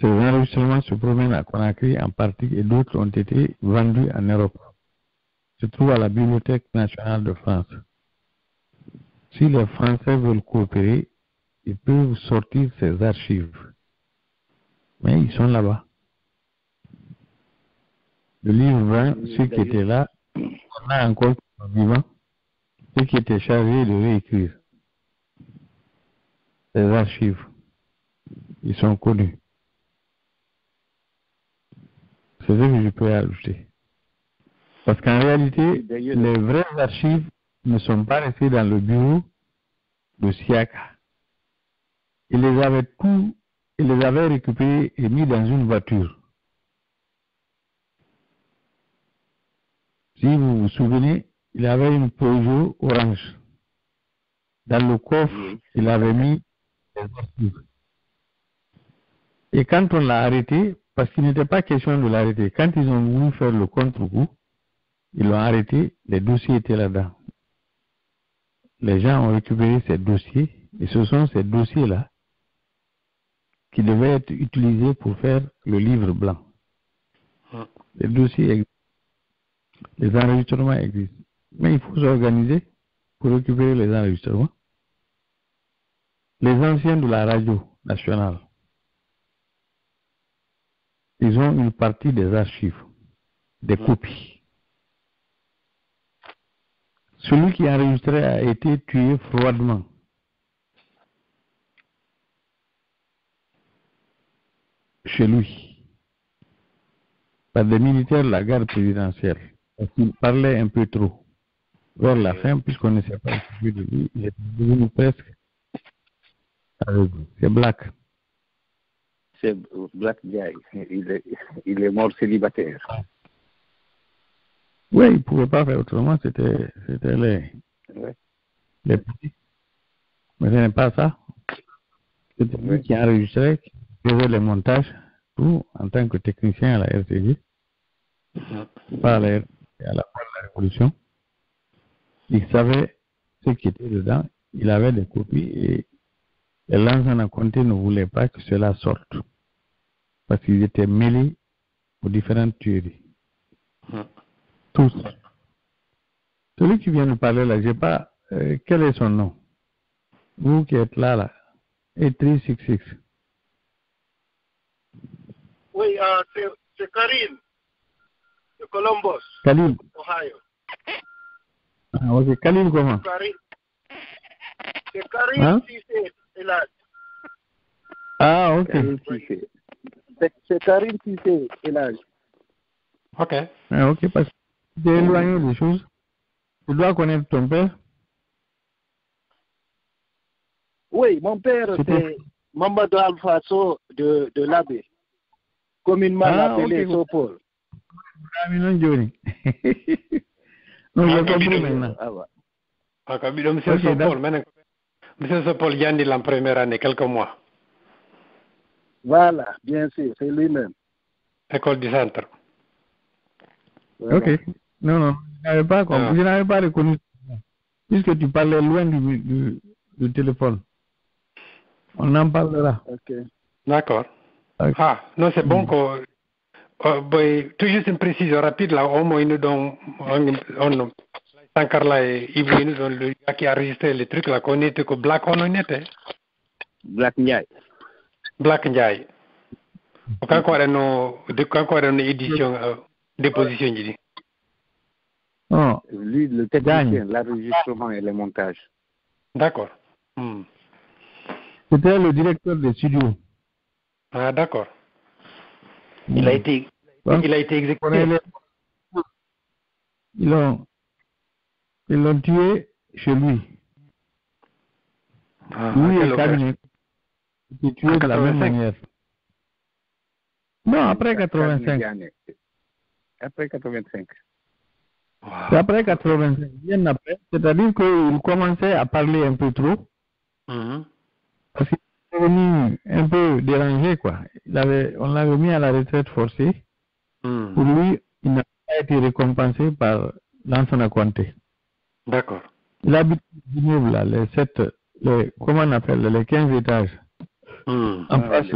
ces enregistrements se promènent à Conakry en partie et d'autres ont été vendus en Europe. Se trouve à la Bibliothèque nationale de France. Si les Français veulent coopérer, ils peuvent sortir ces archives. Mais ils sont là-bas. Le livre 20, ceux qui étaient là, on a encore vivant, ceux qui étaient chargés de réécrire. Les archives, ils sont connus. C'est ce que je peux ajouter. Parce qu'en réalité, les vraies archives ne sont pas restées dans le bureau de Siaka. Il les avait récupérées et mis dans une voiture. Si vous vous souvenez, il avait une Peugeot orange. Dans le coffre, il avait mis les archives. Et quand on l'a arrêté, parce qu'il n'était pas question de l'arrêter, quand ils ont voulu faire le contre-coup, ils l'ont arrêté, les dossiers étaient là-dedans. Les gens ont récupéré ces dossiers, et ce sont ces dossiers-là qui devaient être utilisés pour faire le livre blanc. Les dossiers existent. Les enregistrements existent. Mais il faut s'organiser pour récupérer les enregistrements. Les anciens de la radio nationale, ils ont une partie des archives, des copies. Celui qui enregistrait a été tué froidement. Chez lui, par des militaires de la garde présidentielle, parce qu'il parlait un peu trop. Vers la fin, puisqu'on ne sait pas ce de lui, il est devenu presque aveugle. C'est Black. C'est Black Jai. Il est mort célibataire. Oui, il ne pouvait pas faire autrement, c'était les petits. Mais ce n'est pas ça. C'était lui qui enregistrait, qui faisait les montages, tout en tant que technicien à la RTG, pas à la fin de la Révolution. Il savait ce qui était dedans, il avait des copies et Lansana Conté ne voulait pas que cela sorte parce qu'ils étaient mêlés aux différentes tueries. Tous. Celui qui vient nous parler là, je ne sais pas quel est son nom. Vous qui êtes là, 8366. Oui, c'est Karim de Columbus, Khalil. Ohio. Ah, ok. Khalil comment? C'est Karim Hein? Cissé, Elad. Ah, ok. C'est Karim Cissé, Elad. Ok. Ah, ok, parce que tu es éloigné des choses. Tu dois connaître ton père. Oui, mon père, c'est Mamadou Alfaso de l'Abbé, communément appelé Sopol. Ah, mais non, Johnny. Non, j'ai compris maintenant. Ok, monsieur Sopol, maintenant, monsieur Sopol, Yanni, en première année, quelques mois. Voilà, bien sûr, c'est lui-même. École du centre. Voilà. Ok. Non, je n'avais pas compris. Je n'avais pas reconnu. Puisque tu parlais loin du téléphone. On en parlera. Ok. D'accord. Okay. Ah, non, c'est bon que... tout juste une précision rapide, là, au moins, nous donnons... Sankarla et Ibu, nous donnons le gars qui a enregistré les trucs, là, qu'on était que Black on était. Black Ndiaye. Black Ndiaye. Quand on a une édition, déposition, je dis. Oh, lui, le technicien, l'enregistrement et le montage. D'accord. C'était le directeur des studios. Ah, d'accord. Il a été exécuté. Ils l'ont tué chez lui. Ah, lui et le cabinet étaient tués de la même manière. Non, après 85. Après 85. C'est après 85, bien après. C'est-à-dire qu'il commençait à parler un peu trop. Parce qu'il était devenu un peu dérangé, quoi. On l'avait mis à la retraite forcée. Pour lui, il n'a pas été récompensé par Lansana Conté. D'accord. Il habite l'immeuble, là, comment on appelle, les 15 étages. En face,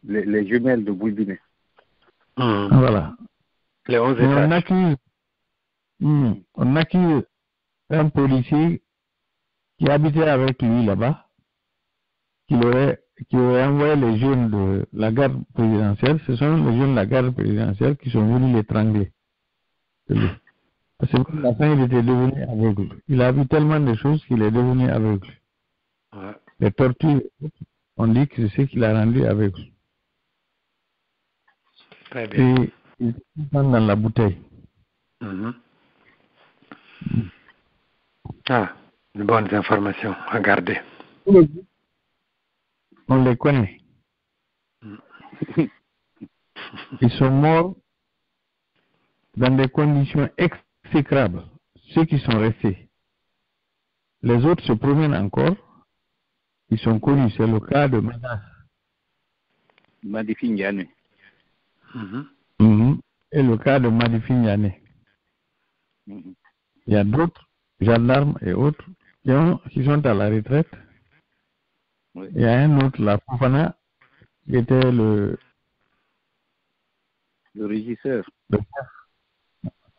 les jumelles de Bouibiné. Voilà. Les 11 étages. On accuse un policier qui habitait avec lui là-bas, qui aurait envoyé les jeunes de la garde présidentielle. Ce sont les jeunes de la garde présidentielle qui sont venus l'étrangler. Parce que à la fin, il était devenu aveugle. Il a vu tellement de choses qu'il est devenu aveugle. Ouais. Les tortures, on dit que c'est ce qu'il a rendu aveugle. Très bien. Et il est dans la bouteille. Ah, de bonnes informations à garder. On les connaît. Ils sont morts dans des conditions exécrables. Ceux qui sont restés. Les autres se promènent encore. Ils sont connus. C'est le cas de Madifi Ndiané. Et le cas de Madifi Ndiané. Il y a d'autres gendarmes et autres qui sont à la retraite. Oui. Il y a un autre, la Fofana, qui était le régisseur.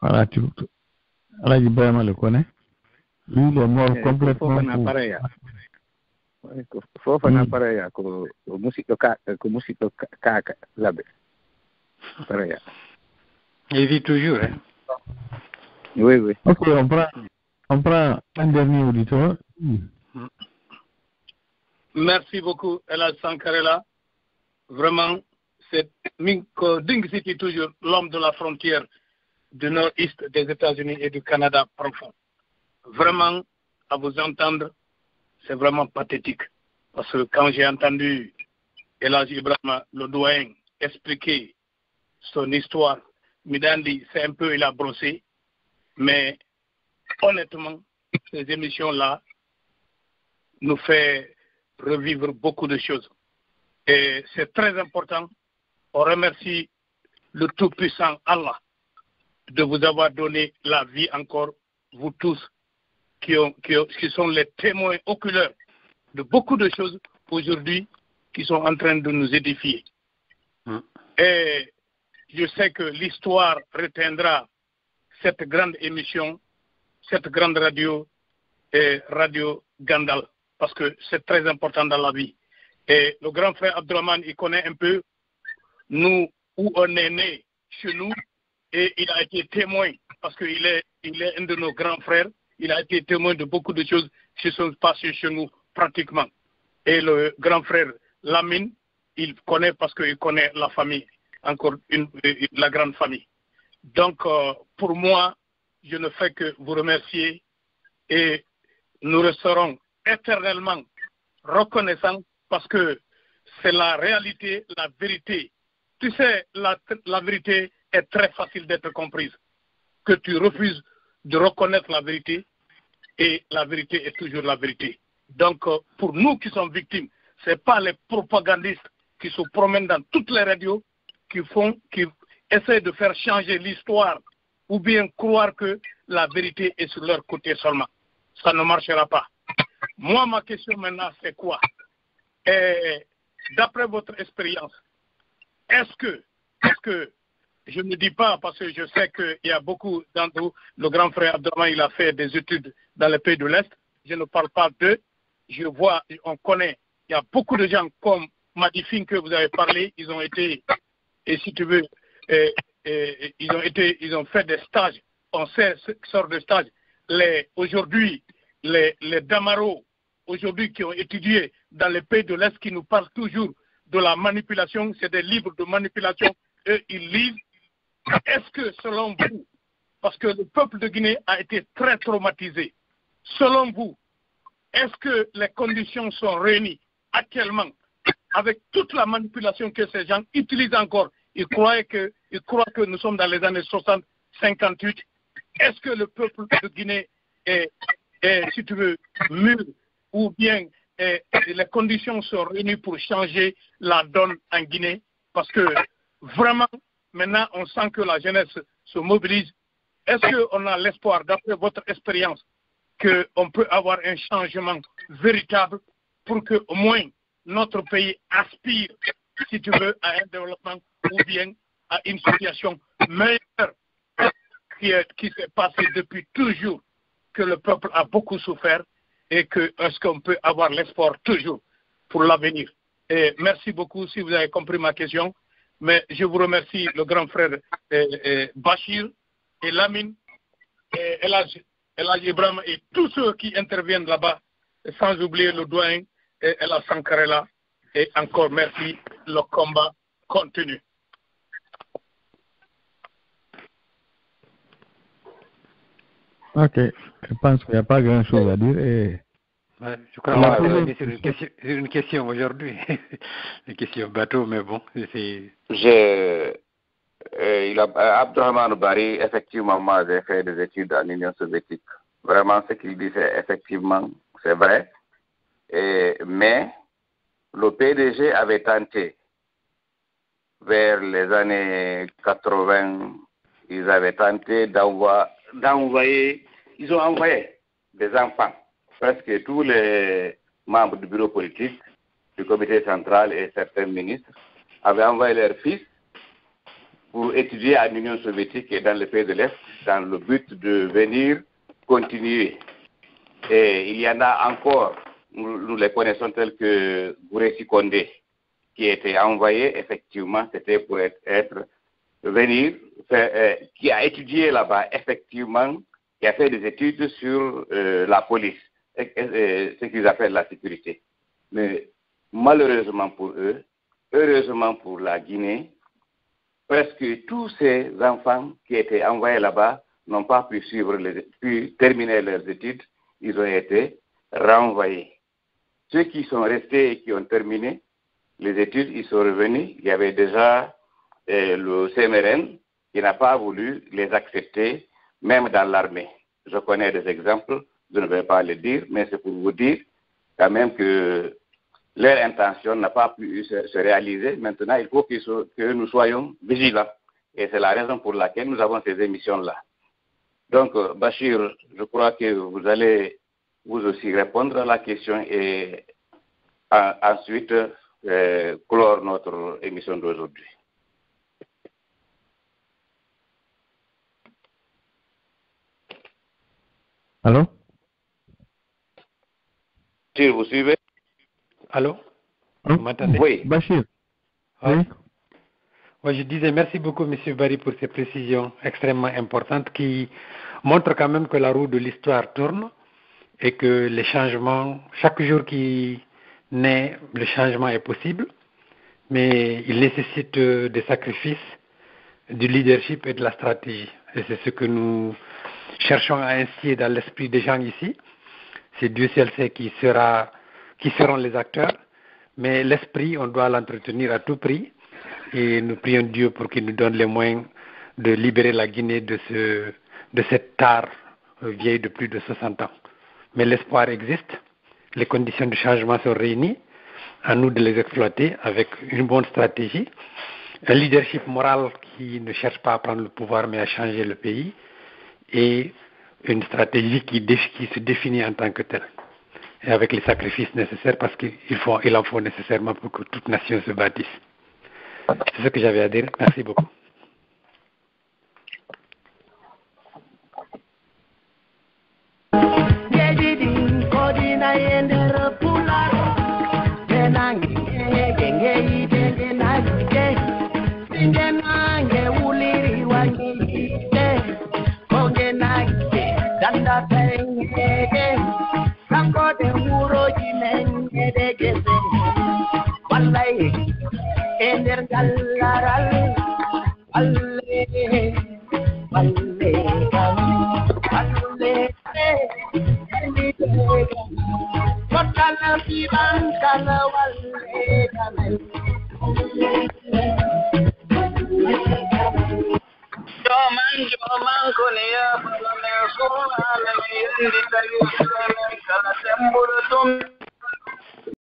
Voilà, Allah Ibrahima le connaît. Lui, il est mort complètement. Fofana pareil, comme musique kaka là-bas. Pareil. Il vit toujours, hein? Oui. Ok, on prend un dernier auditeur. Merci beaucoup, Elad Sankarela. Vraiment, c'est Ding City, toujours l'homme de la frontière du nord-est des États-Unis et du Canada profond. Vraiment, à vous entendre, c'est vraiment pathétique. Parce que quand j'ai entendu Elad Ibrahima, le doyen, expliquer son histoire, Midandi, c'est un peu, il a brossé. Mais honnêtement, ces émissions-là nous font revivre beaucoup de choses. Et c'est très important. On remercie le Tout-Puissant Allah de vous avoir donné la vie encore, vous tous qui sont les témoins oculaires de beaucoup de choses aujourd'hui qui sont en train de nous édifier. Et je sais que l'histoire retiendra cette grande émission, cette grande radio, Radio Gandal. parce que c'est très important dans la vie. Et le grand frère Abdurrahman, il connaît un peu nous, où on est né chez nous, et il a été témoin, parce qu'il est un de nos grands frères, il a été témoin de beaucoup de choses qui sont passées chez nous pratiquement. Et le grand frère Lamine, il connaît parce qu'il connaît la famille, encore la grande famille. Donc, pour moi, je ne fais que vous remercier et nous resterons éternellement reconnaissants parce que c'est la réalité, la vérité. Tu sais, la vérité est très facile d'être comprise. Que tu refuses de reconnaître la vérité et la vérité est toujours la vérité. Donc, pour nous qui sommes victimes, ce n'est pas les propagandistes qui se promènent dans toutes les radios qui essaient de faire changer l'histoire ou bien croire que la vérité est sur leur côté seulement. Ça ne marchera pas. Moi, ma question maintenant, c'est quoi? D'après votre expérience, est-ce que, je ne dis pas parce que je sais qu'il y a beaucoup d'entre vous, le grand frère Abdurrahman, il a fait des études dans les pays de l'Est, je ne parle pas d'eux, je vois, on connaît, il y a beaucoup de gens comme Madifine que vous avez parlé, ils ont été, et si tu veux, ils ont fait des stages, on sait ce sort de stages. Aujourd'hui, les Damaro, aujourd'hui qui ont étudié dans les pays de l'Est, qui nous parlent toujours de la manipulation, c'est des livres de manipulation, eux ils lisent. Est-ce que selon vous, parce que le peuple de Guinée a été très traumatisé, selon vous, est-ce que les conditions sont réunies actuellement avec toute la manipulation que ces gens utilisent encore? Ils croient que nous sommes dans les années 60, 58. Est-ce que le peuple de Guinée est si tu veux, mûr ou bien les conditions sont réunies pour changer la donne en Guinée? Parce que vraiment, maintenant, on sent que la jeunesse se mobilise. Est-ce qu'on a l'espoir, d'après votre expérience, qu'on peut avoir un changement véritable pour qu'au moins notre pays aspire, si tu veux, à un développement ou bien à une situation meilleure qui s'est passée depuis toujours, que le peuple a beaucoup souffert et que est-ce qu'on peut avoir l'espoir toujours pour l'avenir? Et merci beaucoup si vous avez compris ma question. Mais je vous remercie, le grand frère Bachir et Lamine, et Elhaj Ibrahim et tous ceux qui interviennent là-bas, sans oublier le doyen et Ella Sankarela. Et encore merci, le combat continue. Ok, je pense qu'il n'y a pas grand-chose à dire. Et... Ouais, je crois qu'on va sur une question aujourd'hui. Une question bateau, mais bon. Abdurrahman Bari, effectivement, moi j'ai fait des études en Union soviétique. Vraiment, ce qu'il dit, c'est vrai. Mais le PDG avait tenté, vers les années 80, ils avaient tenté d'envoyer, ils ont envoyé des enfants. Presque tous les membres du bureau politique, du comité central et certains ministres avaient envoyé leurs fils pour étudier en Union soviétique et dans les pays de l'Est dans le but de venir continuer. Et il y en a encore, nous les connaissons tels que Gouressi Kondé, qui était envoyé, effectivement, c'était pour venir, qui a étudié là-bas, effectivement, qui a fait des études sur la police, ce qu'ils appellent la sécurité. Mais malheureusement pour eux, heureusement pour la Guinée, presque tous ces enfants qui étaient envoyés là-bas n'ont pas pu terminer leurs études, ils ont été renvoyés. Ceux qui sont restés et qui ont terminé les études, ils sont revenus. Il y avait déjà le CMRN qui n'a pas voulu les accepter, même dans l'armée. Je connais des exemples, je ne vais pas les dire, mais c'est pour vous dire quand même que leur intention n'a pas pu se réaliser. Maintenant, il faut que nous soyons vigilants. Et c'est la raison pour laquelle nous avons ces émissions-là. Donc, Bachir, je crois que vous allez vous aussi répondre à la question et ensuite clore notre émission d'aujourd'hui. Allô? Si vous suivez? Allô? Vous m'entendez? Oui. Bachir. Oui. Oui, je disais merci beaucoup, M. Barry, pour ces précisions extrêmement importantes qui montrent quand même que la roue de l'histoire tourne et que les changements, chaque jour qui naît, le changement est possible, mais il nécessite des sacrifices, du leadership et de la stratégie. Et c'est ce que nous cherchons à instiller dans l'esprit des gens ici. C'est Dieu seul sait qui seront les acteurs, mais l'esprit, on doit l'entretenir à tout prix. Et nous prions Dieu pour qu'il nous donne les moyens de libérer la Guinée de cette tare vieille de plus de 60 ans. Mais l'espoir existe, les conditions de changement sont réunies, à nous de les exploiter avec une bonne stratégie, un leadership moral qui ne cherche pas à prendre le pouvoir mais à changer le pays, et une stratégie qui se définit en tant que telle, et avec les sacrifices nécessaires parce qu'il en faut nécessairement pour que toute nation se bâtisse. C'est ce que j'avais à dire. Merci beaucoup. Ender galaral alle alle alle kotala biban kala walle kanal joman kone ya balame sura me yindi tayu